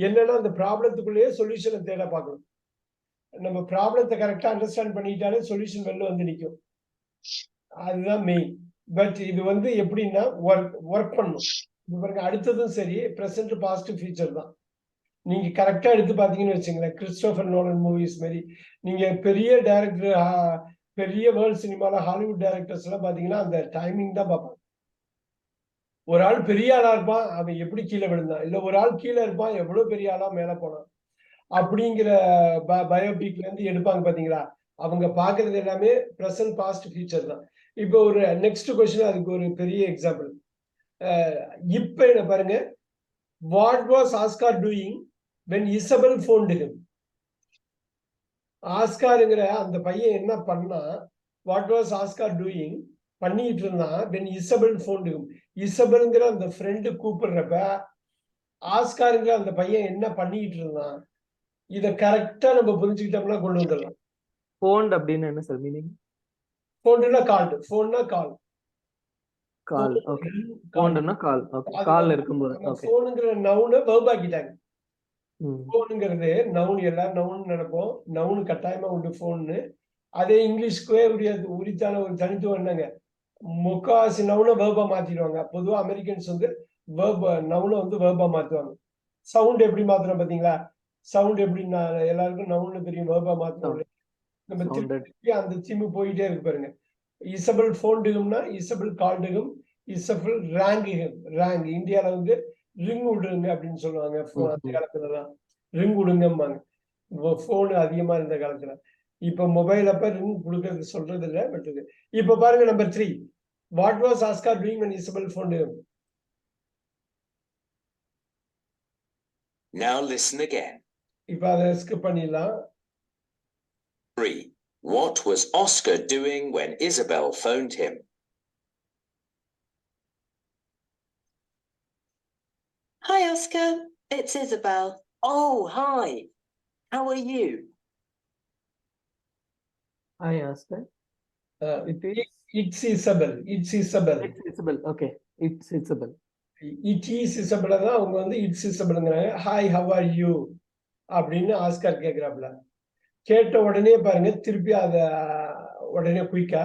என்னன்னா அந்த ப்ராப்ளத்துக்குள்ளேயே சொல்யூஷனை தேட பார்க்கணும். நம்ம ப்ராப்ளத்தை கரெக்டா அண்டர்ஸ்டாண்ட் பண்ணிட்டாலே சொல்யூஷன் வெளில வந்து நிற்கும். அதுதான் மெயின். பட் இது வந்து எப்படின்னா ஒர்க் பண்ணும். பாருங்க அடுத்ததும் சரி பிரசன்ட் பாசிட்டிவ் ஃபியூச்சர் தான். நீங்க கரெக்டா எடுத்து பாத்தீங்கன்னு வச்சுங்களேன், கிறிஸ்டோபர் நோலன் மூவிஸ் மாதிரி நீங்க பெரிய டைரக்டர், பெரிய வேர்ல்ட் சினிமால ஹாலிவுட் டைரக்டர்ஸ் எல்லாம் பாத்தீங்கன்னா அந்த டைமிங் தான் பார்ப்பாங்க. ஒரு ஆள் பெரிய ஆளா இருப்பான், அவன் எப்படி கீழே விழுந்தான், இல்ல ஒரு ஆள் கீழே இருப்பான் எவ்வளவு பெரிய ஆளா மேல போனான் அப்படிங்கிற பயோபிக்ல இருந்து எடுப்பாங்க பாத்தீங்களா? அவங்க பாக்குறது எல்லாமே பிரசன்ட் பாஸ்ட் ஃபியூச்சர் தான். இப்போ ஒரு நெக்ஸ்ட் கொஸ்டின் அதுக்கு ஒரு பெரிய எக்ஸாம்பிள். இப்ப என்ன பாருங்க, what was Oscar doing when Isabel phoned him? ஆஸ்காருங்கிற அந்த பையன் என்ன பண்ணா? வாட் வாஸ் ஆஸ்கார் டூயிங் பண்ணிட்டு இருந்தான் when Isabel phoned him. இசபெல்ங்கிற அந்த ஃப்ரெண்டு கூப்பிடுறப்ப ஆஸ்காருங்கிற அந்த பையன் என்ன பண்ணிட்டு இருந்தான், இத கரெக்டா நம்ம புரிஞ்சுக்கிட்டோம்னா கொண்டு வந்துடலாம்.
Phoned அப்படின்னு என்ன சார் மீனிங்?
போன்னா கால்டு, போன்னா கால்.
கால். ஓகே. போன்டுன்னா கால். ஓகே. கால் இருக்கும்போது. ஓகே.
போனுங்கிற நவுனை வெர்ப் ஆக்கிட்டாங்க.
ம்.
போனுங்கிறது நவுன், எல்லாரும் நவுன் நினைப்போம். நவுன் கட்டாயமா உண்டு போன்னு. அதே இங்கிலீஷ்க்குவே உரித்தான ஒரு தனித்துவம் என்னங்க, முக்காவாசி நவுனை வெர்பா மாத்திடுவாங்க. பொதுவா அமெரிக்கன்ஸ் வந்து நவுனை வந்து வெர்பா மாத்துவாங்க. சவுண்ட் எப்படி மாத்துறோம் பாத்தீங்களா? சவுண்ட் எப்படி எல்லாருக்கும் நவுன்னு தெரியும், வெர்பா மாத்துறோம். நம்ம திருப்பி அந்த தீமு போயிட்டே இருக்கு பாருங்க. இசபிள் போன்டுகும்னா இசபிள் கால்டுகும், இசபிள் ரேங்குகும். ரேங்க் இந்தியால வந்து ரிங் விடுங்க அப்படின்னு சொல்லுவாங்க. அந்த காலத்துலலாம் ரிங் விடுங்கம்பாங்க. போன் அதிகமா இருந்த காலத்துல. இப்ப மொபைல் அப்ப ரிங் கொடுக்கறது சொல்றது இல்ல. பட் இப்ப பாருங்க number 3. What was Oscar doing when Isabel phoned him?
Now listen again.
இப்ப அதை ஸ்கிப் பண்ணிடலாம்.
3. What was Oscar doing when Isabel phoned him?
Hi, Oscar. It's Isabel.
Oh, hi. How are you?
Hi, Oscar. It is.
It's Isabel. It's Isabel.
It's Isabel. Okay. It's Isabel.
It is Isabel தான் அவங்க வந்து it's இசபெல்ங்கிறாங்க. Hi how are you அப்படின்னு Oscar கேட்கிறாப்புல. கேட்ட உடனே பாருங்க திருப்பி அத உடனே குயிக்கா.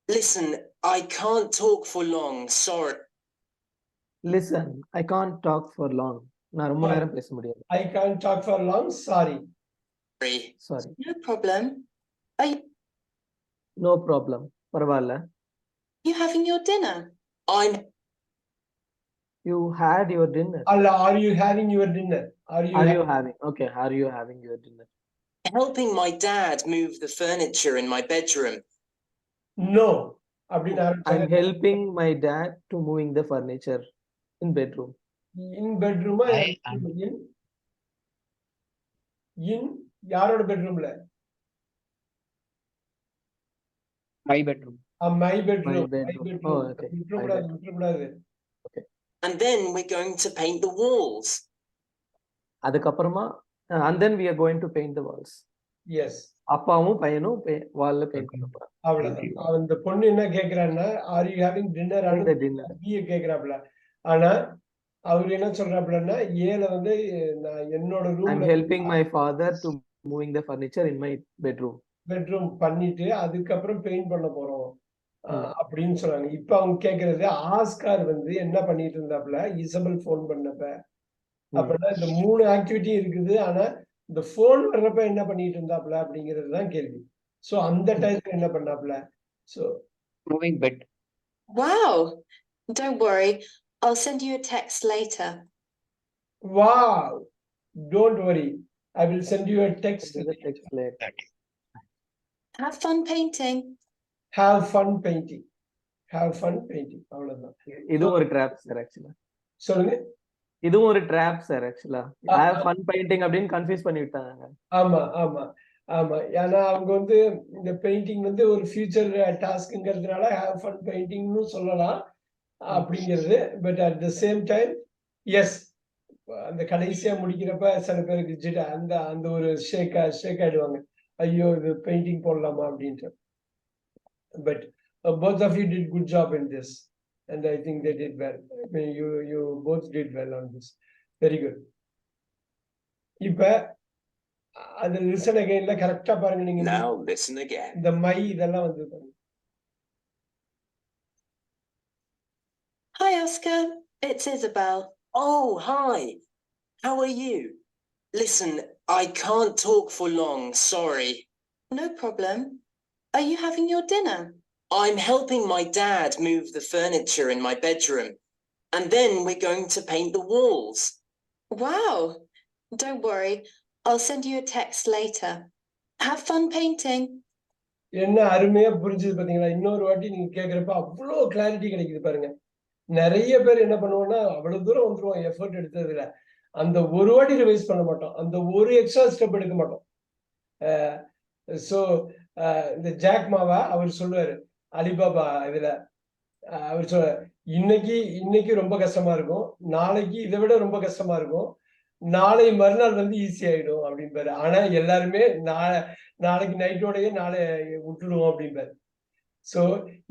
Listen, I can't talk for long. Sorry.
Listen, I can't talk for long. நான் ரொம்ப நேரம் பேச முடியாது.
I can't talk for long. Sorry.
Sorry.
No problem. Are
No problem. பரவாயில்ல.
you having your dinner?
You had your dinner.
அல்ல, are you having your dinner?
Are you having? Okay. Are you having your dinner?
Helping my dad move the furniture in my bedroom.
No. அப்படின்னு
I'm helping my dad to moving the furniture in bedroom.
in bedroom. in யாரோட பெட்ரூம்ல?
My bedroom.
My bedroom.
My bedroom. Oh, okay.
விட்டுறக்கூடாது.
And then we're going to paint the walls.
அதுக்கப்புறமா and then we are going to paint the walls.
Yes.
அப்பாவும் பையனும் வால்ல paint பண்ண போறாங்க.
அவ்வளவுதான். அந்த பொண்ணு என்ன கேக்குறான்னா, are you having dinner? கேக்குறாப்ல. ஆனா அவர் என்ன சொல்றாப்லன்னா, ஏல வந்து நான் என்னோட ரூம்ல
I'm helping my father to moving the furniture in my bedroom.
Bedroom பண்ணிட்டு அதுக்கப்புறம் பெயிண்ட் பண்ண போறோம் அப்படின்னு சொல்றாங்க. இப்ப அவங்க கேக்குறது, ஆஸ்கார் வந்து என்ன பண்ணிட்டு இருந்தாப்ல இசபெல் போன் பண்ணப்ப. அப்படின்னா இந்த 3 ஆக்டிவிட்டி இருக்குது. ஆனா இந்த போன் வர்றப்ப என்ன பண்ணிட்டு இருந்தாப்ல அப்படிங்கிறது தான் கேள்வி. சோ அந்த டைம்ல என்ன பண்ணாப்ல? So
Moving bed.
Wow. Don't worry. I'll send you a text later.
wow, don't worry, I will send you a text
later.
Have fun painting.
have fun painting. have fun painting. அவ்வளவுதான்.
இதுவும் ஒரு drop sir ஆக்சுவலா.
சொல்லுங்க.
இதுவும் ஒரு drop sir ஆக்சுவலா. have fun painting அப்படின்னு confuse பண்ணி விட்டாங்க.
ஆமா ஆமா ஆமா. ஏன்னா அவங்க வந்து இந்த பெயிண்டிங் வந்து ஒரு ஃபியூச்சர் டாஸ்க்ங்கிறதுனால have fun paintingனு சொல்லலாம் அப்படிங்கிறது. But at the same time yes, அந்த கடைசியா முடிக்கிறப்ப சில பேருக்கு அந்த அந்த ஒரு ஷேக் ஆயிடுவாங்க, ஐயோ இது பெயிண்டிங் போடலாமா அப்படின்ட்டு. But both of you did good job in this and I think they did well. I mean, you both did well on this. Very good. இப்ப அது லிசன் அகைன்ல கரெக்டா பாருங்க. நீங்க
Now listen again.
இந்த மை இதெல்லாம் வந்து பாருங்க.
Hi, Oscar. It's Isabel.
Oh, hi. How are you? Listen, I can't talk for long. Sorry.
No problem. Are you having your dinner?
I'm helping my dad move the furniture in my bedroom. And then we're going to paint the walls.
Wow. Don't worry. I'll send you a text later. Have fun painting.
என்ன அருமையா புரிஞ்சது பாத்தீங்களா? இன்னொரு வாட்டி நீங்க கேக்குறப்ப அவ்வளவு clarity கிடைக்குது பாருங்க. நிறைய பேர் என்ன பண்ணுவோம்னா, அவ்வளவு தூரம் வந்துருவோம் எஃபர்ட் எடுத்ததுல, அந்த ஒரு வாட்டி ரிவைஸ் பண்ண மாட்டோம், அந்த ஒரு எக்ஸ்ட்ரா ஸ்டெப் எடுக்க மாட்டோம். சோ இந்த ஜாக் மாவா அவர் சொல்லுவாரு அலிபாபா இதுல, அவர் சொல்ல இன்னைக்கு ரொம்ப கஷ்டமா இருக்கும், நாளைக்கு இதை விட ரொம்ப கஷ்டமா இருக்கும், நாளை மறுநாள் வந்து ஈஸி ஆயிடும் அப்படிம்பாரு. ஆனா எல்லாருமே நாளைக்கு நைட்டோடயே நாளை விட்டுடுவோம் அப்படிம்பாரு. சோ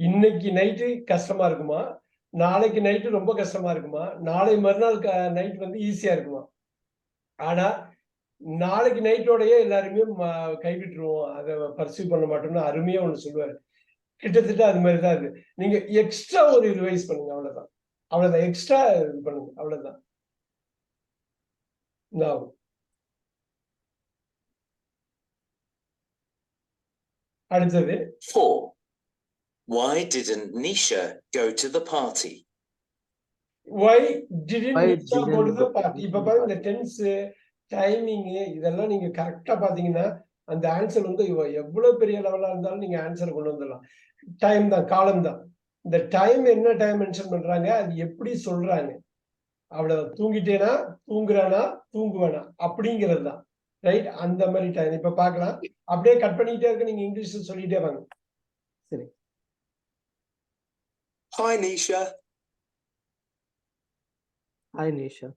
இன்னைக்கு நைட்டு கஷ்டமா இருக்குமா, நாளைக்கு நைட்டு ரொம்ப கஷ்டமா இருக்குமா, நாளை மறுநாள் நைட் வந்து ஈஸியா இருக்குமா. ஆனா நாளைக்கு நைட்டோடயே எல்லாருமே கைவிட்டுருவோம், அதை பர்சீவ் பண்ண மாட்டோம்னு அருமையா ஒண்ணு சொல்லுவாரு. கிட்டத்தட்ட அது மாதிரிதான் இது. நீங்க எக்ஸ்ட்ரா ஒரு ரிவைஸ் பண்ணுங்க, அவ்வளவுதான் எக்ஸ்ட்ரா இது பண்ணுங்க, அவ்வளவுதான். அடுத்தது
4. Why didn't Nisha go to the party?
Why didn't
Why
Nisha go to
didn't
the
go-
party? இப்ப பாருங்க, இந்த டென்ஸ், டைமிங் இதெல்லாம் நீங்க கரெக்டா பாத்தீங்கன்னா அந்த ஆன்சர் வந்து எவ்வளவு பெரிய லெவலா இருந்தாலும் நீங்க ஆன்சர் கொண்டு வந்துடலாம். டைம் தான், காலம் தான். இந்த டைம் என்ன டைம் மென்ஷன் பண்றாங்க, அது எப்படி சொல்றாங்க, அவ்வளவு. தூங்கிட்டேனா, தூங்குறானா, தூங்குவானா அப்படிங்கிறது தான், ரைட்? அந்த மாதிரி டைம். இப்ப பாக்கலாம், அப்படியே கட் பண்ணிட்டே இருக்கு, நீங்க இங்கிலீஷ்ல சொல்லிட்டே வாங்க.
சரி.
Hi, Nisha.
Hi, Nisha.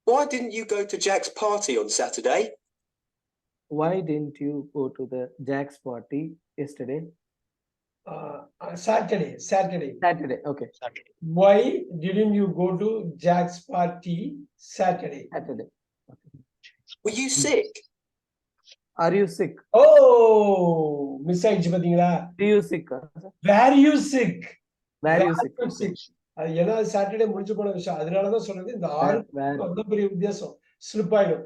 Why didn't you go to Jack's party on Saturday?
Why didn't you go to the Jack's party yesterday?
Saturday.
Saturday. Okay.
Why didn't you go to Jack's party Saturday?
Saturday.
Were you sick?
Are you sick?
Oh, miss ஆயிடுச்சு பாத்தீங்களா?
Do you sick?
Were you sick?
Were you sick?
அது ஏன்னா Saturday முடிஞ்சு போன விஷயம், அதனாலதான் சொல்றது. இந்த 6 அவ்வளவு பெரிய வித்தியாசம், ஸ்லிப் ஆயிடும்.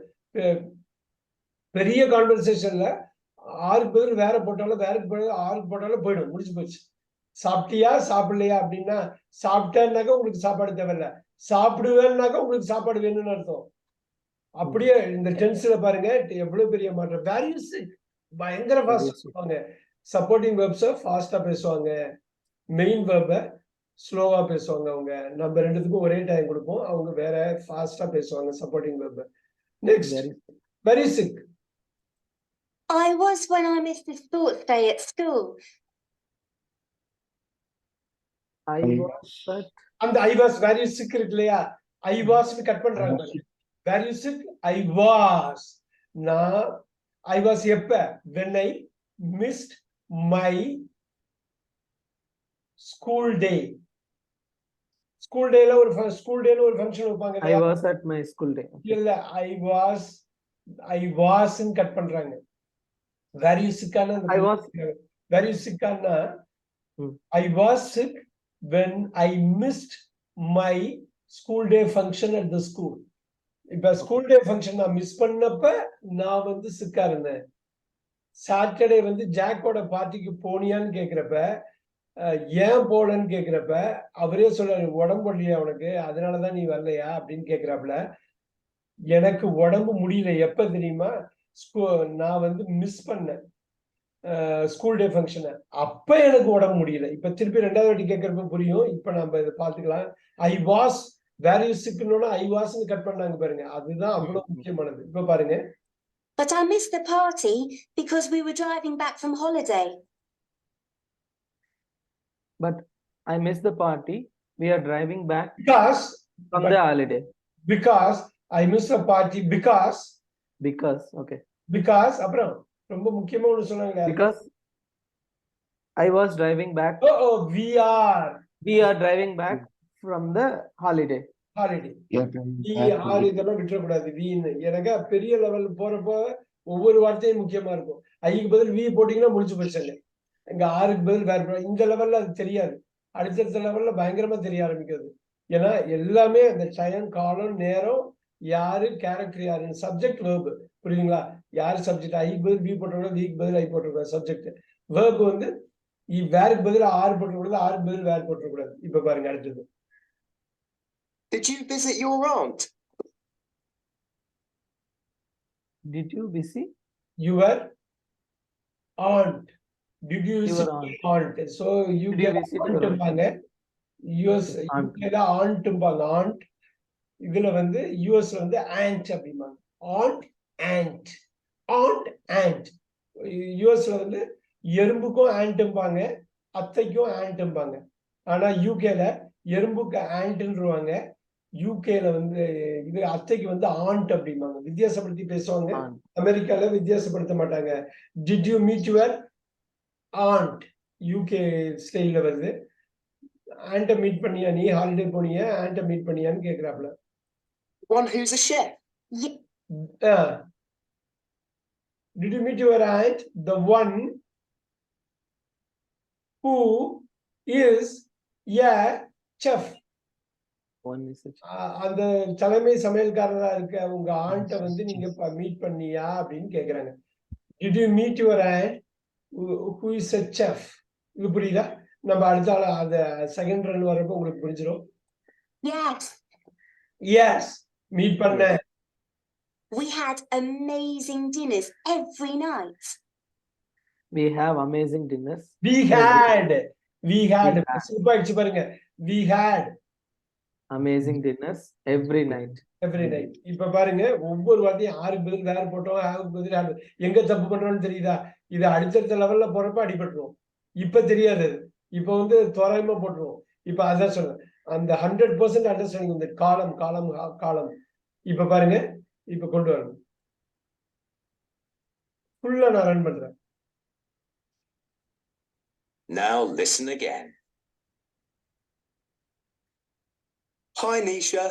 பெரிய கான்வர்சேஷன்ல 6க்கு பதில் வேற போட்டாலும், வேறக்கு பதில் 6க்கு போட்டாலும் போயிடும், முடிஞ்சு போச்சு. சாப்பிட்டியா சாப்பிடலையா அப்படின்னா, சாப்பிட்டேன்னாக்கா உங்களுக்கு சாப்பாடு தேவையில்ல, சாப்பிடுவேன்னாக்கா உங்களுக்கு சாப்பாடு வேணும்னு அர்த்தம். அப்படியே இந்த டென்ஸ்ல பாருங்க எவ்வளவு பெரிய மாற்றம். வேரியூஸ் பயங்கர ஃபாஸ்டா சொல்லுவாங்க, சப்போர்ட்டிங் வெர்ப்ஸ ஃபாஸ்டா பேசுவாங்க, மெயின் வெர்ப ஸ்லோவா பேசுவாங்க. அவங்க நம்ம ரெண்டுத்துக்கும் ஒரே டைம் கொடுப்போம், அவங்க வேற ஃபாஸ்டா பேசுவாங்க supporting verb. Next, very sick.
I was when I missed the sports day at school.
I was but
அந்த I was very sick இருக்கு இல்லையா, I was கட் பண்றாங்க. very sick, I was. நான் I was எப்ப, when I missed my school day. School டேல ஒரு function வைப்பாங்க.
I was at my school day.
இல்ல, I was கட் பண்றாங்க. very sick ஆன
I was
very sick ஆனா I was sick when I missed my school day function at the school. இப்ப school day function நான் miss பண்ணப்ப நான் வந்து சிக்கா இருந்தேன். சாட்டர்டே வந்து ஜாக்கோட பார்ட்டிக்கு போனியான்னு கேக்குறப்ப, ஏன் போலன்னு கேக்குறப்ப அவரே சொல்றாரு, உடம்பு இல்லையா உனக்கு, அதனாலதான் நீ வரலையா அப்படின்னு கேக்குறாப்புல. எனக்கு உடம்பு முடியல எப்ப தெரியுமா, நான் வந்து மிஸ் பண்ணேன் ஸ்கூல் டே ஃபங்க்ஷனை, அப்ப எனக்கு உடம்பு முடியல. இப்ப திருப்பி 2வது வாட்டி கேட்கறப்ப புரியும். இப்ப நம்ம இதை பாத்துக்கலாம். ஐ வாஸ் வேர் யூ சிக்னோட ஐ வாஸ்ன்னு கட் பண்ணாங்க பாருங்க, அதுதான் அவ்வளவு முக்கியமானது. இப்ப பாருங்க,
But I missed the party because we were driving back from holiday.
But I missed the party. We are driving back from the holiday.
Because I missed the party because அப்புறம் ரொம்ப முக்கியமா ஒண்ணு சொன்னாங்க.
Because I was driving back.
we are
driving back from the holiday.
இதெல்லாம் விட்டுறக்கூடாது. எனக்கு பெரிய level போறப்போ ஒவ்வொரு வார்த்தையும் முக்கியமா இருக்கும். ஐக்கு பதில் வி போட்டீங்கன்னா முடிச்சு போச்சு. இங்க 6க்கு பதில் வேற. இந்த லெவல்ல அது தெரியாது, அடுத்தடுத்த லெவல்ல பயங்கரமா தெரிய ஆரம்பிக்கிறது. ஏன்னா எல்லாமே அந்த டைம், காலம், நேரம், யாரு, கேரக்டர் யாரு, சப்ஜெக்ட் வெர்ப், புரியுதுங்களா? யாரு சப்ஜெக்ட், ஐக்கு பதில் வி போட்டோம்னா விக்கு பதில் ஐ போட்டிருக்கூடாது. சப்ஜெக்ட் வெர்ப் வந்து வேருக்கு பதில் 6 போட்டக்கூடாது, 6க்கு பதில் வேர் போட்டக்கூடாது. இப்ப பாருங்க அடுத்தது.
Did you visit your aunt?
Did you visit
your aunt? Did you visit your aunt? So you get aunt. US aunt aunt. இதுல வந்து யூஎஸ்ல வந்து ஆண்ட் அப்படிம்பாங்க. ஆண்ட் யூஎஸ்ல வந்து எறும்புக்கும் ஆண்ட்ம்பாங்க, அத்தைக்கும் ஆண்ட்ம்பாங்க. ஆனா யூகேல எறும்புக்கு ஆண்ட்ன்றுவாங்க. யூகேல வந்து இது அத்தைக்கு வந்து ஆண்ட் அப்படிம்பாங்க. வித்தியாசப்படுத்தி பேசுவாங்க. அமெரிக்கால வித்தியாசப்படுத்த மாட்டாங்க. Did you meet your and? UK ஸ்டைல்ல வருது. ஆண்ட மீட் பண்ணியா நீ? ஹாலிடே போனியா? ஆண்ட meet பண்ணியான்னு கேக்குறாப்ல.
One who's a chef.
Did you meet your aunt? The one who is a chef. அந்த தலைமை சமையல்காரரா இருக்க உங்க ஆண்ட வந்து நீங்க மீட் பண்ணியா அப்படின்னு கேக்குறாங்க. Did you meet your aunt who is a chef? இது புரியுதா? நம்ம அடுத்த அந்த செகண்ட் ரன் வரப்போ உங்களுக்கு புரிஞ்சிடும். Yes, மீட் பண்ண.
We had amazing dinners every night.
We have amazing dinners.
We had பாருங்க. We had
amazing dinners every night.
Every night. இப்ப பாருங்க ஒவ்வொரு வார்த்தையும் ஆறுக்கு பதில் வேற போட்டோம், ஆறுக்கு பதில் எங்க தப்பு பண்றோம்னு தெரியுதா? இது அடுத்தடுத்த லெவல்ல போறப்ப அடிபட்டுரும். இப்ப தெரியாது. இப்ப வந்து தோராயமா போட்டுருவோம். இப்ப அதான் சொல்றேன். அந்த 100% அண்டர்ஸ்டாண்டிங் இந்த காலம். இப்ப பாருங்க, இப்ப கொண்டு வரணும். ஃபுல்லா நான் ரன் பண்றேன்.
Now listen again.
Hi, Nisha.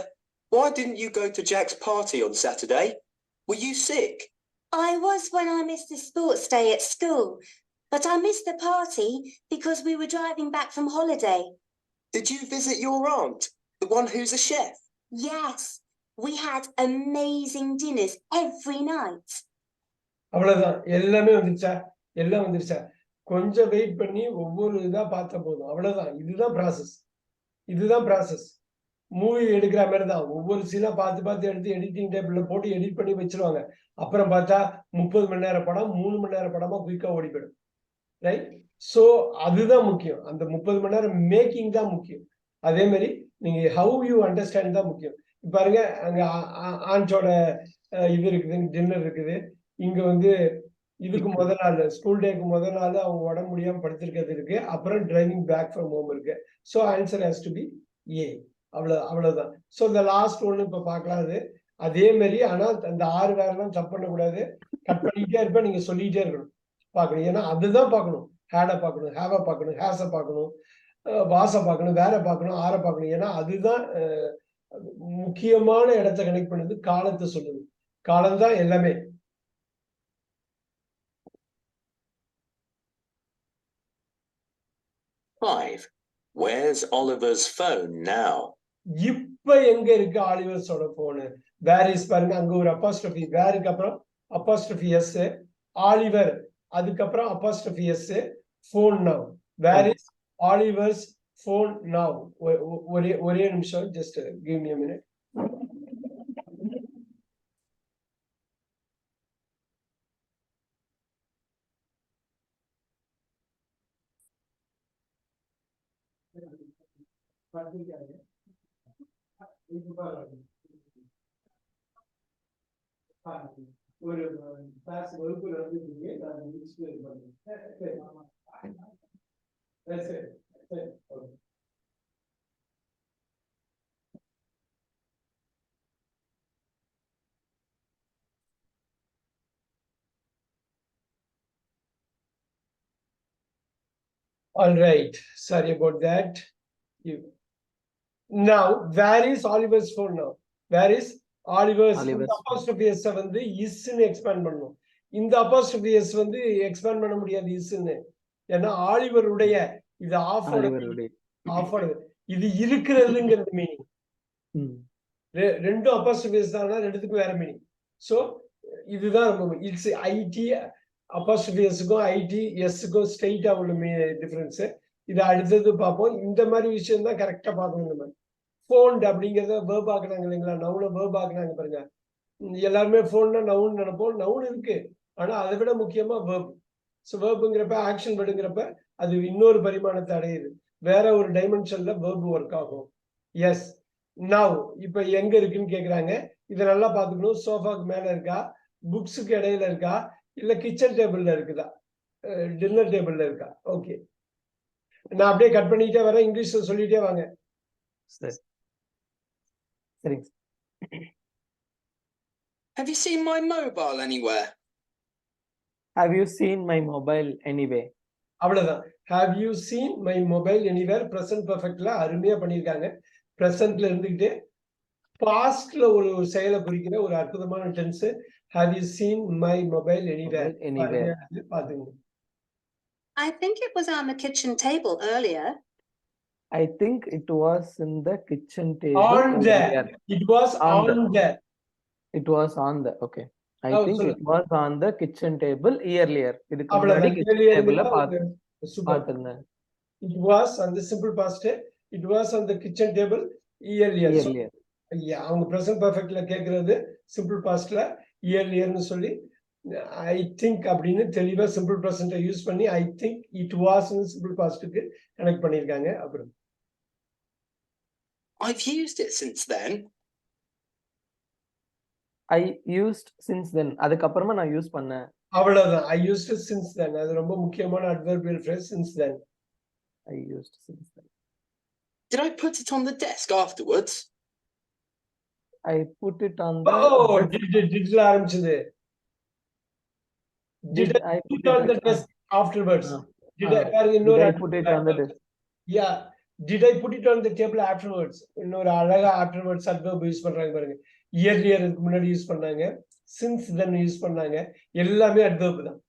Why didn't you go to Jack's party on Saturday? Were you sick?
I was when I missed the sports day at school, but I missed the party because we were driving back from holiday.
Did you visit your aunt, the one who's a chef?
Yes, we had amazing dinners every night.
அவ்வளவுதான். எல்லாமே வந்துருச்சா? எல்லாம் வந்துருச்சா? கொஞ்சம் wait பண்ணி ஒவ்வொரு இதா பார்த்தா போதும். அவ்வளவுதான். இதுதான் ப்ராசஸ். மூவி எடுக்கிற மாதிரி தான். ஒவ்வொரு சீனா பார்த்து எடுத்து எடிட்டிங் டேபிள்ல போட்டு எடிட் பண்ணி வச்சிருவாங்க. அப்புறம் பார்த்தா 30 மணி நேர படம் 3 மணி நேர படமா குயிக்கா ஓடி போயிடும். ரைட்? சோ அதுதான் முக்கியம். அந்த 30 மணி நேரம் மேக்கிங் தான் முக்கியம். அதே மாதிரி நீங்க ஹவு யூ அண்டர்ஸ்டாண்ட் தான் முக்கியம். பாருங்க அங்க ஆண்டோட இது இருக்குது, டின்னர் இருக்குது. இங்க வந்து இதுக்கு முதல் நாள் ஸ்கூல் டேக்கு முதல் நாள் அவங்க உடம்பு முடியாம படுத்திருக்கிறது இருக்கு. அப்புறம் டிரைவிங் பேக் ஃப்ரம் ஹோம் இருக்கு. So answer has to be A. அவ்வளவுதான். ஸோ இந்த லாஸ்ட் ஒன்று இப்ப பார்க்கலாம். அது அதே மாதிரி ஆனா அந்த 6 வேறெல்லாம் தப்பு பண்ணக்கூடாது. கட் பண்ணிட்டே இருப்பேன். நீங்க சொல்லிட்டே இருக்கணும், பார்க்கணும். ஏன்னா அதுதான் பார்க்கணும். ஹேட பார்க்கணும், ஹேவ பார்க்கணும், ஹேஸ பார்க்கணும், வாச பார்க்கணும், வேற பார்க்கணும், ஆற பார்க்கணும். ஏன்னா அதுதான் முக்கியமான இடத்தை கனெக்ட் பண்ணுது. காலத்தை சொல்லுது. காலம் தான் எல்லாமே.
Five. Where's Oliver's phone now?
இப்ப எங்க இருக்கு ஆலிவர்ஸோட போனு? வேர் இஸ் பாருங்க, அங்க ஒரு அப்பாஸ்ட்ரோபி, வேருக்கு அப்புறம் அப்பாஸ்ட்ரோபி எஸ், ஆலிவர் அதுக்கப்புறம் apostrophe S, phone now. Where is Oliver's phone now? ஒரே நிமிஷம், just give me a minute. ஒரு கிளாஸ் வகுப்புல வந்து நான் முடிச்சுட்டு all right, sorry about that. Now where is Oliver's phone now? Where is Oliver's apostrophe s வந்து is ன்னு expand பண்ணனும். இந்த apostrophe s வந்து எக்ஸ்பேண்ட் பண்ண முடியாது is ன்னு. ஏன்னா ஆலிவருடைய இது ஆஃபோட இது இருக்குறதுங்கிறது மீனிங். ரெண்டு apostrophe s தானா, ரெண்டுத்துக்கும் வேற மீனிங். சோ இதுதான் ரொம்ப இட்ஸ் ஐடி apostrophe s-க்கும் ஐடி s-க்கும் ஸ்ட்ரைட்டா உள்ள டிஃபரன்ஸ். இது அடுத்தது பார்ப்போம். இந்த மாதிரி விஷயம் தான் கரெக்டா பார்க்கணும். இந்த மாதிரி போன்ட் அப்படிங்கறத வேர்ப் ஆக்குனாங்க இல்லைங்களா? நவுன வேர்ப் ஆக்குனாங்க பாருங்க. எல்லாருமே போன்னா நவுன் நினைப்போம். நவுன் இருக்கு, ஆனா அதை விட முக்கியமா வேர்ப். ஸோ வேர்புங்கிறப்ப ஆக்ஷன் வேர்டுங்கிறப்ப அது இன்னொரு பரிமாணத்தை அடையுது. வேற ஒரு டைமென்ஷன்ல வேர்ப் ஒர்க் ஆகும். எஸ். நவ் இப்ப எங்க இருக்குன்னு கேக்குறாங்க. இதை நல்லா பாத்துக்கணும். சோஃபாக்கு மேல இருக்கா, புக்ஸுக்கு இடையில இருக்கா, இல்ல கிச்சன் டேபிள்ல இருக்குதா, டின்னர் டேபிள்ல இருக்கா? ஓகே, நான் அப்படியே கட் பண்ணிட்டே வரேன். இங்கிலீஷ்ல சொல்லிட்டே வாங்க.
சரி சரிங்க sir.
Have you seen my mobile anywhere?
Have you seen my mobile anyway?
அவ்வளவுதான். Have you seen my mobile anywhere? Present perfectல அருமையா பண்ணியிருக்காங்க. Presentல இருந்துகிட்டே பாஸ்ட்ல ஒரு செயலை குறிக்கிற ஒரு அற்புதமான tense. Have you seen my mobile anywhere?
Mobile anywhere.
பாத்துங்க.
I think it was on the kitchen table earlier.
I think it was in the kitchen table.
On the.
earlier.
It was on the.
It was on the. Okay. I
Oh,
think
sorry.
it was on the kitchen table earlier. இதுக்கு முன்னாடி
அவ்வளவுதான்.
kitchen tableல
Super.
பார்த்திருந்தேன்.
It was on the simple past. It was on the kitchen table earlier.
Earlier.
Yeah, அவங்க present perfectல கேக்குறது simple pastல earlierன்னு சொல்லி I think அப்படின்னு தெளிவா simple present use பண்ணி I think it was simple pastக்கு கனெக்ட் பண்ணிருக்காங்க. அப்புறம்
I've used it since then.
I used since then. அதுக்கப்புறமா நான் யூஸ் பண்ணேன்.
அவ்வளவுதான். I used it since then. அது ரொம்ப முக்கியமான adverbial phrase, since then.
I used since then.
Did I put it on the desk afterwards?
I put it on the.
Oh, did ஆரம்பிச்சது. Did I put it on the desk afterwards? Did I
put it on the desk?
Yeah. Did I put it on the table afterwards? இன்னொரு அழகா afterwards adverb use பண்றாங்க பாருங்க. Earlier முன்னாடி use பண்ணாங்க. Since then use பண்ணாங்க. எல்லாமே adverb தான்.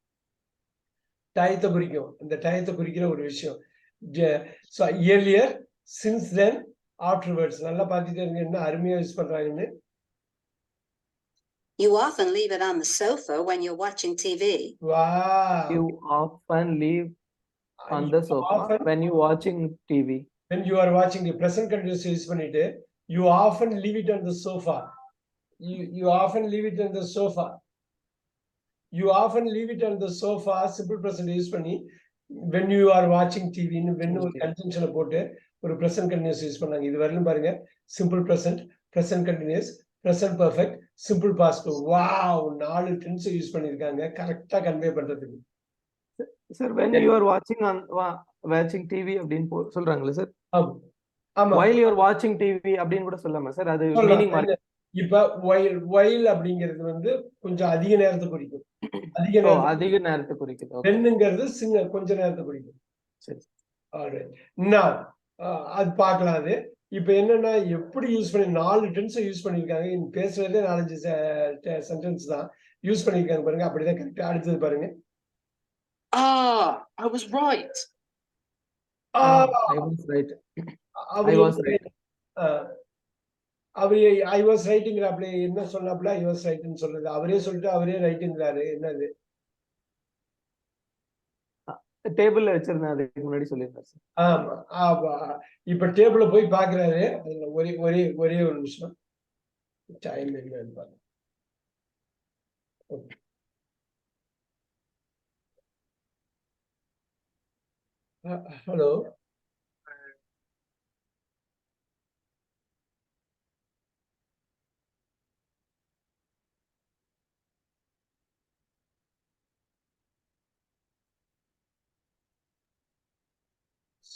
டயத்தை குறிக்கும். இந்த டயத்தை குறிக்கிற ஒரு விஷயம். So earlier, since then, afterwards. நல்லா பார்த்துட்டே இருங்க என்ன அருமையா யூஸ் பண்றாங்கன்னு.
You often leave it on the sofa when you're watching TV.
Wow.
You often leave on the sofa when you're watching TV.
When you are watching the present continuous use பண்ணிட்டு you often leave it on the sofa. You often leave it on the sofa. You often leave it on the sofa. Simple present use பண்ணி when you are watching TV ன்னு when ஒரு கன்ஜங்ஷனை போட்டு ஒரு present continuous use பண்ணாங்க. இது வரலும் பாருங்க simple present, present continuous, present perfect, simple past. Wow, 4 tense use பண்ணிருக்காங்க கரெக்ட்டா கன்வே பண்றதுக்கு.
Sir, when you are watching TV அப்படின்னு சொல்றாங்களே சார்.
ஆமா.
While you are watching TV அப்படின்னு கூட சொல்லலாமா சார்? அது மீனிங் மார்க்.
இப்ப while அப்படிங்கிறது வந்து கொஞ்சம் அதிக நேரத்தை குறிக்கும்.
அதிக நேரத்தை குறிக்குது.
வென்னுங்கிறது கொஞ்ச நேரத்தை குறிக்கும்.
சரி.
ஆல்ரைட். Now அது பார்க்கலாம். அது இப்ப என்னன்னா எப்படி யூஸ் பண்ணி 4 டென்ஸ் யூஸ் பண்ணிருக்காங்க. பேசுறதே 4 சென்டென்ஸ் தான் யூஸ் பண்ணிருக்காங்க பாருங்க. அப்படிதான் கரெக்டா. அடுத்தது பாருங்க.
I was right.
I was right. I was right.
அவரே I was rightங்கறாப்ல என்ன சொன்னாப்ல I was rightன்னு சொல்றது. அவரே சொல்லிட்டு அவரே ரைட்ங்கறாரு. என்னது?
டேபிள்ல வச்சிருந்தேன் அதுக்கு முன்னாடி சொல்லிருந்தேன் சார்.
ஆமா. இப்ப டேபிள்ல போய் பார்க்கறாரு. அதுல ஒரே ஒரு நிமிஷம். டைம் என்னன்னு பாருங்க. Okay. Hello.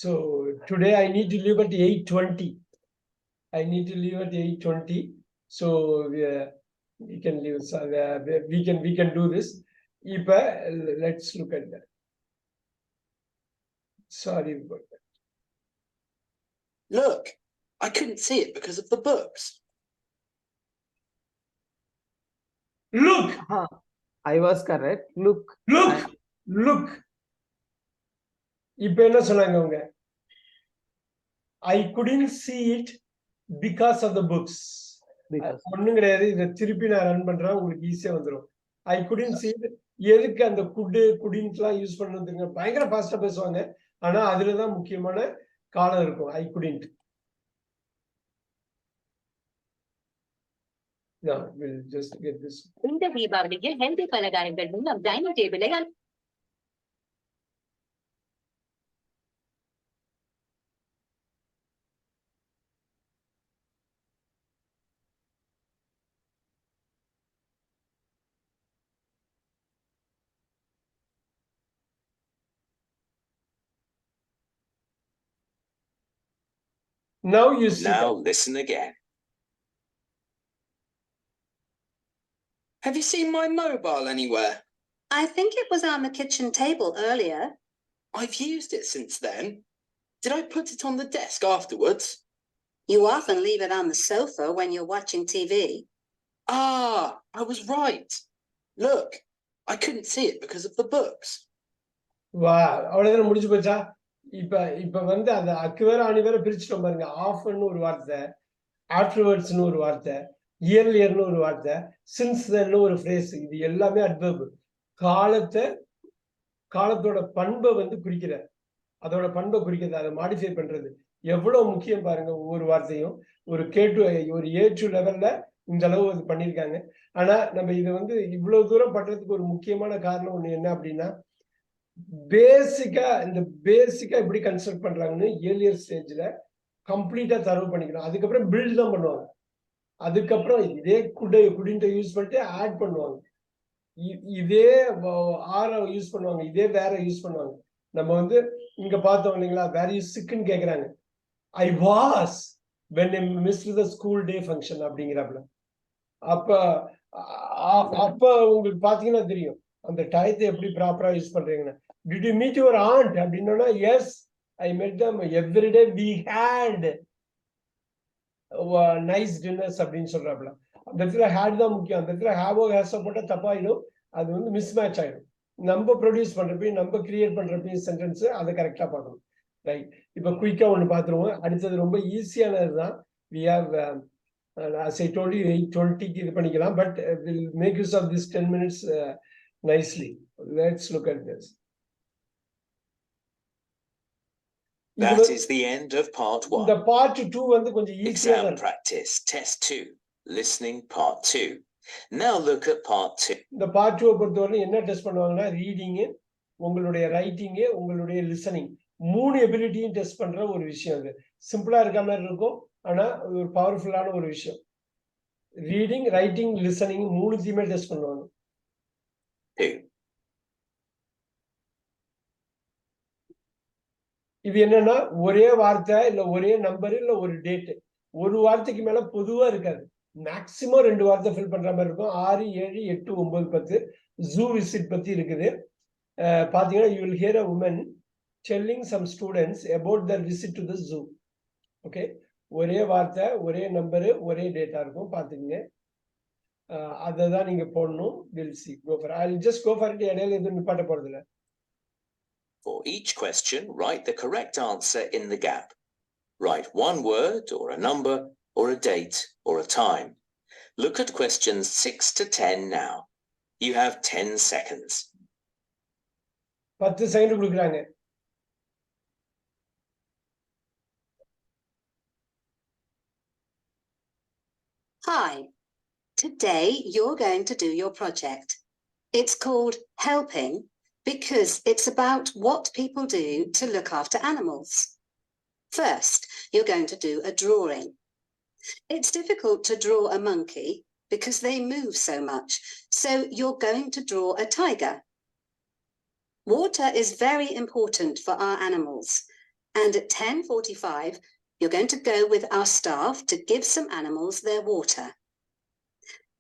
So today I need to leave at 8:20. I need to leave at 8:20. So we can leave. So we can do this. Let's look at that. Sorry about that.
Look, I couldn't see it because of the books.
Look.
I was correct. Look.
இப்ப என்ன சொன்னாங்க அவங்க? I couldn't see it because of the books. ஒண்ணும் கிடையாது. இதை திருப்பி நான் run பண்றேன். உங்களுக்கு ஈஸியா வந்துடும். I couldn't see it. எதுக்கு அந்த குடின்ட்லாம் யூஸ் பண்ணதுங்க? பயங்கர ஃபாஸ்டா பேசுவாங்க. ஆனா அதுலதான் முக்கியமான காலம் இருக்கும். I couldn't. Now we'll just get this.
இந்த தீபாவளிக்கு ஹெல்தி பலகாரங்கள் மூலம் டைனிங் டேபிளை
Now you see.
Now
that.
listen again.
Have you seen my mobile anywhere?
I think it was on the kitchen table earlier.
I've used it since then. Did I put it on the desk afterwards?
You often leave it on the sofa when you're watching TV.
Ah, I was right. Look, I couldn't see it because of the books.
வா அவ்வளவுதானே முடிஞ்சு போச்சா? இப்ப வந்து அந்த அக்கு வேற அணி வேற பிரிச்சுட்டோம் பாருங்க. ஆஃப்னு ஒரு வார்த்தை, ஆஃப்டர்வர்ட்ஸ்னு ஒரு வார்த்தை, இயர்லியர்னு ஒரு வார்த்தை, சின்ஸ் தென்னு ஒரு ஃப்ரேஸ். இது எல்லாமே அட்வர்ப். காலத்தோட பண்பை வந்து குறிக்கிற, அதோட பண்பை குறிக்கிறது, அதை மாடிஃபை பண்றது எவ்வளவு முக்கியம் பாருங்க. ஒவ்வொரு வார்த்தையும் ஒரு ஒரு A2 லெவல்ல இந்த அளவு அது பண்ணியிருக்காங்க. ஆனா நம்ம இதை வந்து இவ்வளவு தூரம் பண்றதுக்கு ஒரு முக்கியமான காரணம் ஒண்ணு என்ன அப்படின்னா, பேசிக்கா எப்படி கன்ஸ்ட்ரக்ட் பண்றாங்கன்னு ஏர்லியர் ஸ்டேஜ்ல கம்ப்ளீட்டா தரவு பண்ணிக்கணும். அதுக்கப்புறம் பில்ட் தான் பண்ணுவாங்க. அதுக்கப்புறம் இதே குடின்ட்ட யூஸ் பண்ணிட்டு ஆட் பண்ணுவாங்க. இதே ஆர யூஸ் பண்ணுவாங்க, இதே வேற யூஸ் பண்ணுவாங்க. நம்ம வந்து இங்க பார்த்தோம் இல்லைங்களா, வேர் யூ சிக்னு கேக்குறாங்க. I was when I missed the school day function அப்படிங்கிறப்பல. அப்ப உங்களுக்கு பாத்தீங்கன்னா தெரியும் அந்த டயத்தை எப்படி ப்ராப்பரா யூஸ் பண்றீங்கன்னா. Did you meet your aunt அப்படின்னா, yes I met them every day, we had nice dinners அப்படின்னு சொல்றாப்ல. அந்த இடத்துல ஹேட் தான் முக்கியம். அந்த இடத்துல ஹேவோ ஹேஸோ போட்டா தப்பாயிடும், அது வந்து மிஸ்மேட்ச் ஆயிடும். நம்ம ப்ரொடியூஸ் பண்றப்பையும் நம்ம கிரியேட் பண்றப்பையும் சென்டென்ஸ் அதை கரெக்டா பார்க்கணும். ரைட், இப்ப குயிக்கா ஒண்ணு பாத்துருவோம். அடுத்தது ரொம்ப ஈஸியானதுதான். we have as I told you 8:20 இது பண்ணிக்கலாம், but we'll make use of this 10 minutes nicely. Let's look at this.
That is the end of part 1.
The part 2 வந்து கொஞ்சம் ஈஸியா
Exam practice, test 2, listening part 2. Now look at part 2.
இந்த part 2 பொறுத்தவரை என்ன test பண்ணுவாங்கன்னா, reading, உங்களுடைய writing, உங்களுடைய listening, 3 எபிலிட்டியும் test பண்ற ஒரு விஷயம். அது சிம்பிளா இருக்க மாதிரி இருக்கும், ஆனா ஒரு பவர்ஃபுல்லான ஒரு விஷயம். ரீடிங், ரைட்டிங், லிசனிங் 3த்தையுமே டெஸ்ட் பண்ணுவாங்க. இது என்னன்னா, ஒரே வார்த்தை இல்ல ஒரே நம்பர் இல்ல ஒரு டேட், ஒரு வார்த்தைக்கு மேல பொதுவா இருக்காது. மேக்சிமம் 2 வார்த்தை ஃபில் பண்ற மாதிரி இருக்கும். 6, 7, 8, 9, 10 ஜூ விசிட் பத்தி இருக்குது. பாத்தீங்கன்னா, you will hear a woman telling some students about their visit to the zoo. Okay, ஒரே வார்த்தை, ஒரே நம்பரு, ஒரே டேட்டா இருக்கும். பாத்துக்கங்க, அதை தான் நீங்க போடணும். We'll see. Go for it. I'll just go for it. இடையில எதுவும் நிப்பாட்ட போறது இல்ல.
For each question, write the correct answer in the gap. Write one word or a number or a date or a time. Look at questions 6 to 10 now. You have 10 seconds.
10 second கொடுக்குறாங்க.
Hi, today you're going to do your project. It's called Helping because it's about what people do to look after animals. First, you're going to do a drawing. It's difficult to draw a monkey because they move so much, so you're going to draw a tiger. Water is very important for our animals, and at 10:45, you're going to go with our staff to give some animals their water.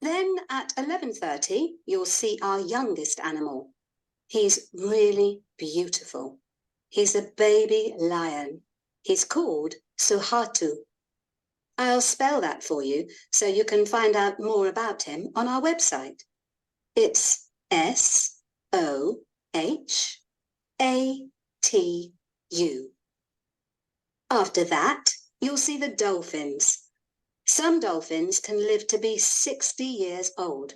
Then at 11:30, you'll see our youngest animal. He's really beautiful. He's a baby lion. He's called Suharto. I'll spell that for you so you can find out more about him on our website. It's SOHATU. After that, you'll see the dolphins. Some dolphins can live to be 60 years old,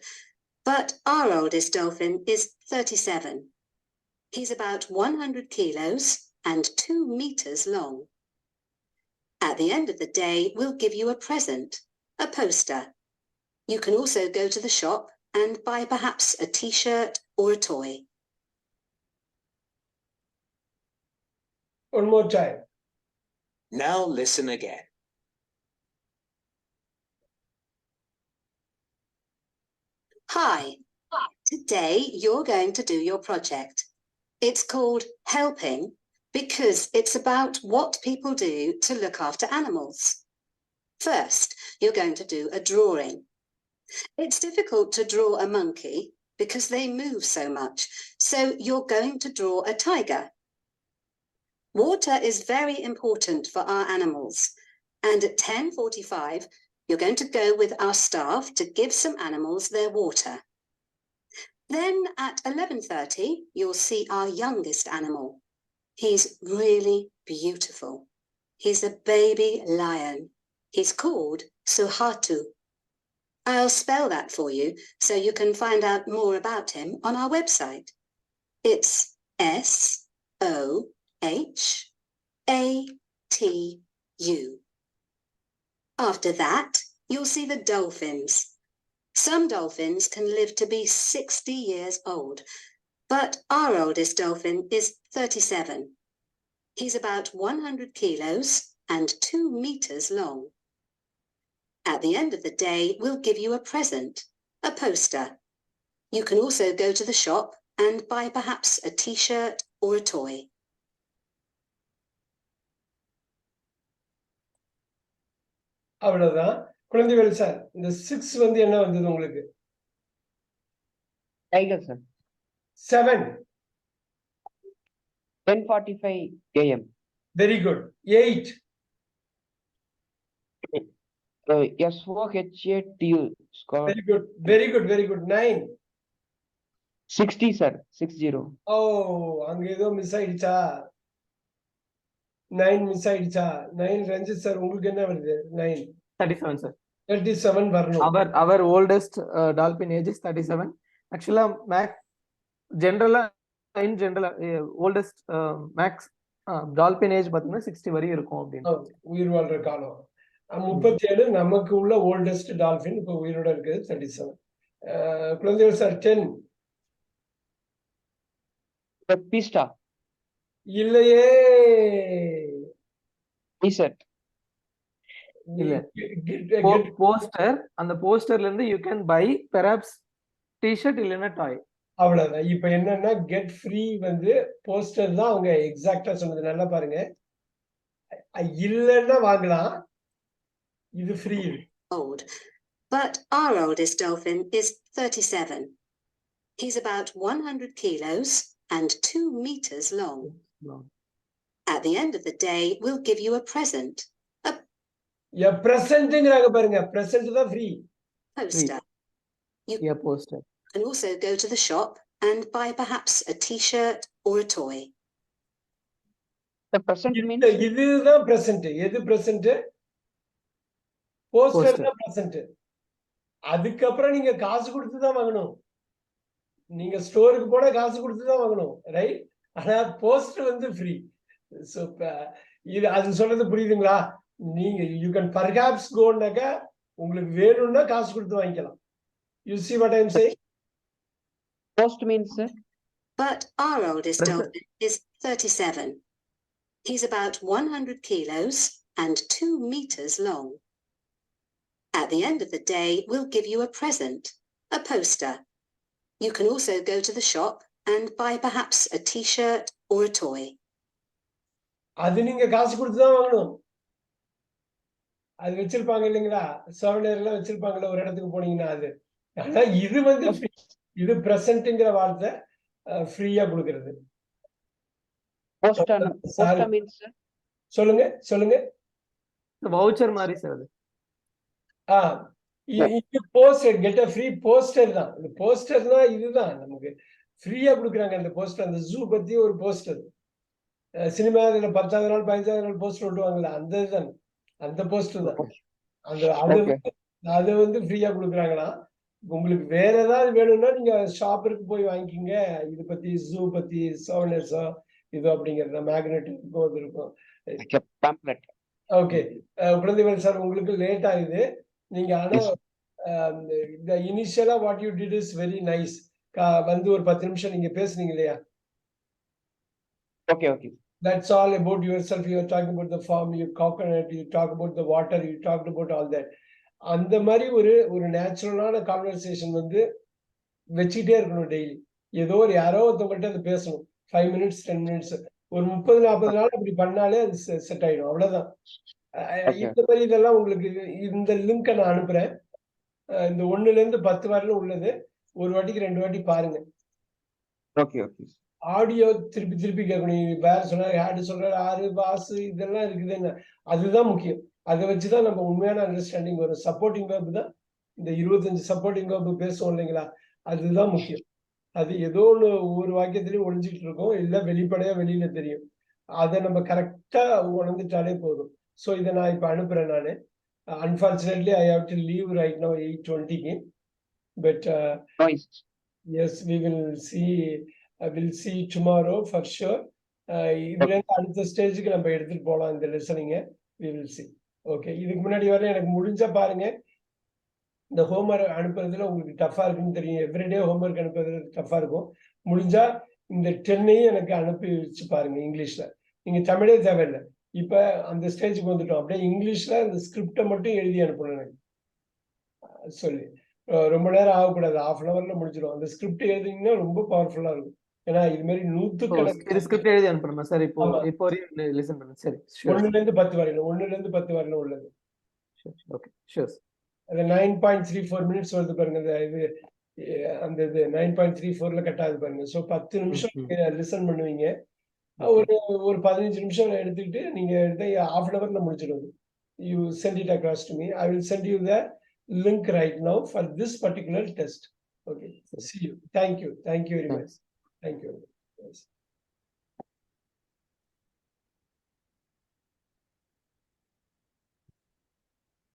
but our oldest dolphin is 37. He's about 100 kilos and 2 meters long. At the end of the day, we'll give you a present, a poster. You can also go to the shop and buy perhaps a t-shirt or a toy.
One more time.
Now listen again.
Hi, today you're going to do your project. It's called Helping because it's about what people do to look after animals. First, you're going to do a drawing. It's difficult to draw a monkey because they move so much, so you're going to draw a tiger. Water is very important for our animals, and at 10:45, you're going to go with our staff to give some animals their water. Then at 11:30, you'll see our youngest animal. He's really beautiful. He's a baby lion. He's called Suharto. I'll spell that for you so you can find out more about him on our website. It's SOHATU. After that, you'll see the dolphins. Some dolphins can live to be 60 years old, but our oldest dolphin is 37. He's about 100 kilos and 2 meters long. At the end of the day, we'll give you a present, a poster. You can also go to the shop and buy perhaps a t-shirt or a toy.
அவ்வளவுதான். குழந்தைகள் sir, இந்த 6 வந்து என்ன வந்தது உங்களுக்கு?
Tiger sir.
7.
10:45 AM.
Very good. 8.
SOHATU.
Very good. Very good. Very good. 9.
60 sir. 60.
Oh, அங்க ஏதோ miss ஆயிடுச்சா? 9 மிஸ் ஆயிடுச்சா? 9 ரஞ்சித் சார் உங்களுக்கு என்ன வருது? 9.
37 sir.
37 வரணும்.
Our oldest dolphin age is 37. Actually, max in general oldest max dolphin age பாத்தீங்கன்னா 60 வரை இருக்கும் அப்படின்னு.
உயிர் வாழ்ற காலம். 37 நமக்கு உள்ள ஓல்டஸ்ட் டால்பின் இப்ப உயிரோட இருக்குது 37. குழந்தைகள் சார் 10.
பீஸ்டா.
இல்லையே.
டிஷர்ட்.
இல்ல. போஸ்டர், அந்த போஸ்டர்ல இருந்து you can buy perhaps t-shirt இல்லனா toy.
அவ்வளவுதான். இப்ப என்னன்னா கெட் ஃப்ரீ வந்து போஸ்டர் தான் அவங்க எக்ஸாக்ட்டா சொன்னது. நல்லா பாருங்க. இல்லன்னா வாங்கலாம். இது free.
Old, but our oldest dolphin is 37. He's about 100 kilos and 2 meters long. At the end of the day, we'll give you a present.
A presentங்கறாங்க பாருங்க. present தான் free.
Poster.
Yeah, poster.
And also go to the shop and buy perhaps a t-shirt or a toy.
The present means
இதுதான் present. எது present? Poster தான் present. அதுக்கு அப்புறம் நீங்க காசு கொடுத்து தான் வாங்கணும். நீங்க ஸ்டோருக்கு போனா காசு கொடுத்து தான் வாங்கணும், ரைட்? ஆனா போஸ்டர் வந்து ஃப்ரீ. சோ இது அது சொல்றது புரியுதுங்களா? நீங்க you can perhaps goனாக்க உங்களுக்கு வேணும்னா காசு கொடுத்து வாங்கிக்கலாம். You see what I'm saying?
Post means sir.
But our oldest dolphin is 37. He's about 100 kilos and 2 meters long. At the end of the day, we'll give you a present, a poster. You can also go to the shop and buy perhaps a t-shirt or a toy.
அது நீங்க காசு கொடுத்து தான் வாங்கணும். அது வச்சிருப்பாங்க இல்லைங்களா? சவனர்ல வச்சிருப்பாங்கல்ல ஒரு இடத்துக்கு போனீங்கன்னா அது. ஆனா இது வந்து இது பிரசன்ட்ங்கற வார்த்தை ஃப்ரீயா கொடுக்கிறது.
Poster means sir.
சொல்லுங்க.
வவுச்சர் மாதிரி சார் அது.
இது poster get a free poster தான். இந்த போஸ்டர்னா இதுதான் நமக்கு ஃப்ரீயா கொடுக்குறாங்க. அந்த போஸ்டர் அந்த ஜூ பத்தி ஒரு போஸ்டர். சினிமால 10வது நாள் 15வது நாள் போஸ்டர் ஓட்டுவாங்கல்ல, அந்த இதுதான். அந்த போஸ்டர் தான். அது வந்து ஃப்ரீயா கொடுக்குறாங்களா? உங்களுக்கு வேற ஏதாவது வேணும்னா நீங்க ஷாப்புக்கு போய் வாங்கிக்கிங்க. இது பத்தி ஜூ பத்தி சோனஸோ இது அப்படிங்கறத மேக்னெட் இருக்கும். ஓகே குழந்தைகள் சார் உங்களுக்கு லேட் ஆகுது. நீங்க ஆனா இந்த இனிஷியலா what you did is very nice. வந்து ஒரு 10 நிமிஷம் நீங்க பேசுனீங்க இல்லையா?
Okay.
That's all about yourself. You are talking about the farm, you coconut, you talk about the water, you talked about all that. அந்த மாதிரி ஒரு நேச்சுரலான கான்வர்சேஷன் வந்து வச்சுட்டே இருக்கணும் டெய்லி. ஏதோ யாரோ ஒருத்தவங்கள்ட்ட அது பேசணும். 5 minutes 10 minutes ஒரு 30-40 நாள் அப்படி பண்ணாலே அது செட் ஆயிடும். அவ்வளவுதான். இந்த மாதிரி இதெல்லாம் உங்களுக்கு இந்த லிங்கை நான் அனுப்புறேன். இந்த 1ல இருந்து 10 வரையிலும் உள்ளது. ஒரு வாட்டிக்கு 2 வாட்டி பாருங்க.
Okay okay.
ஆடியோ திருப்பி திருப்பி கேட்கணும். வேற சொன்னாரு, ஹேடு சொல்றாரு, ஆறு பாஸ் இதெல்லாம் இருக்குதுன்னு. அதுதான் முக்கியம். அதை வச்சுதான் நம்ம உண்மையான அண்டர்ஸ்டாண்டிங் வரும். சப்போர்ட்டிங் வேர்ப் தான் இந்த 25 சப்போர்ட்டிங் வேர்ப் பேசுவோம் இல்லைங்களா, அதுதான் முக்கியம். அது ஏதோ ஒண்ணு ஒவ்வொரு வாக்கியத்திலயும் ஒளிஞ்சிட்டு இருக்கும், இல்ல வெளிப்படையா வெளியில தெரியும். அதை நம்ம கரெக்டா உணர்ந்துட்டாலே போதும். சோ இதை நான் இப்ப அனுப்புறேன் நானு. Unfortunately, I have to leave right now 8:20. But yes, we will see. I will see tomorrow for sure. இதுல இருந்து அடுத்த ஸ்டேஜுக்கு நம்ம எடுத்துட்டு போலாம் இந்த லெசனிங்க. We will see. ஓகே, இதுக்கு முன்னாடி வரை எனக்கு முடிஞ்சா பாருங்க. இந்த ஹோம்ஒர்க் அனுப்புறதுல உங்களுக்கு டஃபா இருக்குன்னு தெரியும். எவ்ரிடே ஹோம்ஒர்க் அனுப்புறதுல டஃபா இருக்கும். முடிஞ்சா இந்த 10ஐயும் எனக்கு அனுப்பி வச்சு பாருங்க இங்கிலீஷ்ல. நீங்க தமிழே தேவையில்லை. இப்ப அந்த ஸ்டேஜுக்கு வந்துட்டோம். அப்படியே இங்கிலீஷ்ல அந்த ஸ்கிரிப்டை மட்டும் எழுதி அனுப்பணும் எனக்கு சொல்லி. ரொம்ப நேரம் ஆகக்கூடாது, 1/2 hourல முடிச்சிடும். அந்த ஸ்கிரிப்ட் எழுதிங்கன்னா ரொம்ப பவர்ஃபுல்லா இருக்கும். ஏன்னா இது மாதிரி நூத்துக்கணக்கான
ஸ்கிரிப்ட் எழுதி அனுப்பணுமா சார்? இப்போ லிசன் பண்ணுங்க. சரி,
1ல இருந்து 10 வரையிலும் உள்ளது.
Okay, sure.
அது 9.34 minutes வருது பாருங்க. இது அந்த இது 9.34ல கட் ஆகுது பாருங்க. ஸோ 10 நிமிஷம் லிசன் பண்ணுவீங்க. ஒரு 15 நிமிஷம் எடுத்துக்கிட்டு நீங்க 1/2 hourல முடிச்சிடுங்க. You send it across to me. I will send you the link right now for this particular test. Okay. See you. Thank you very much. Thank you. Yes.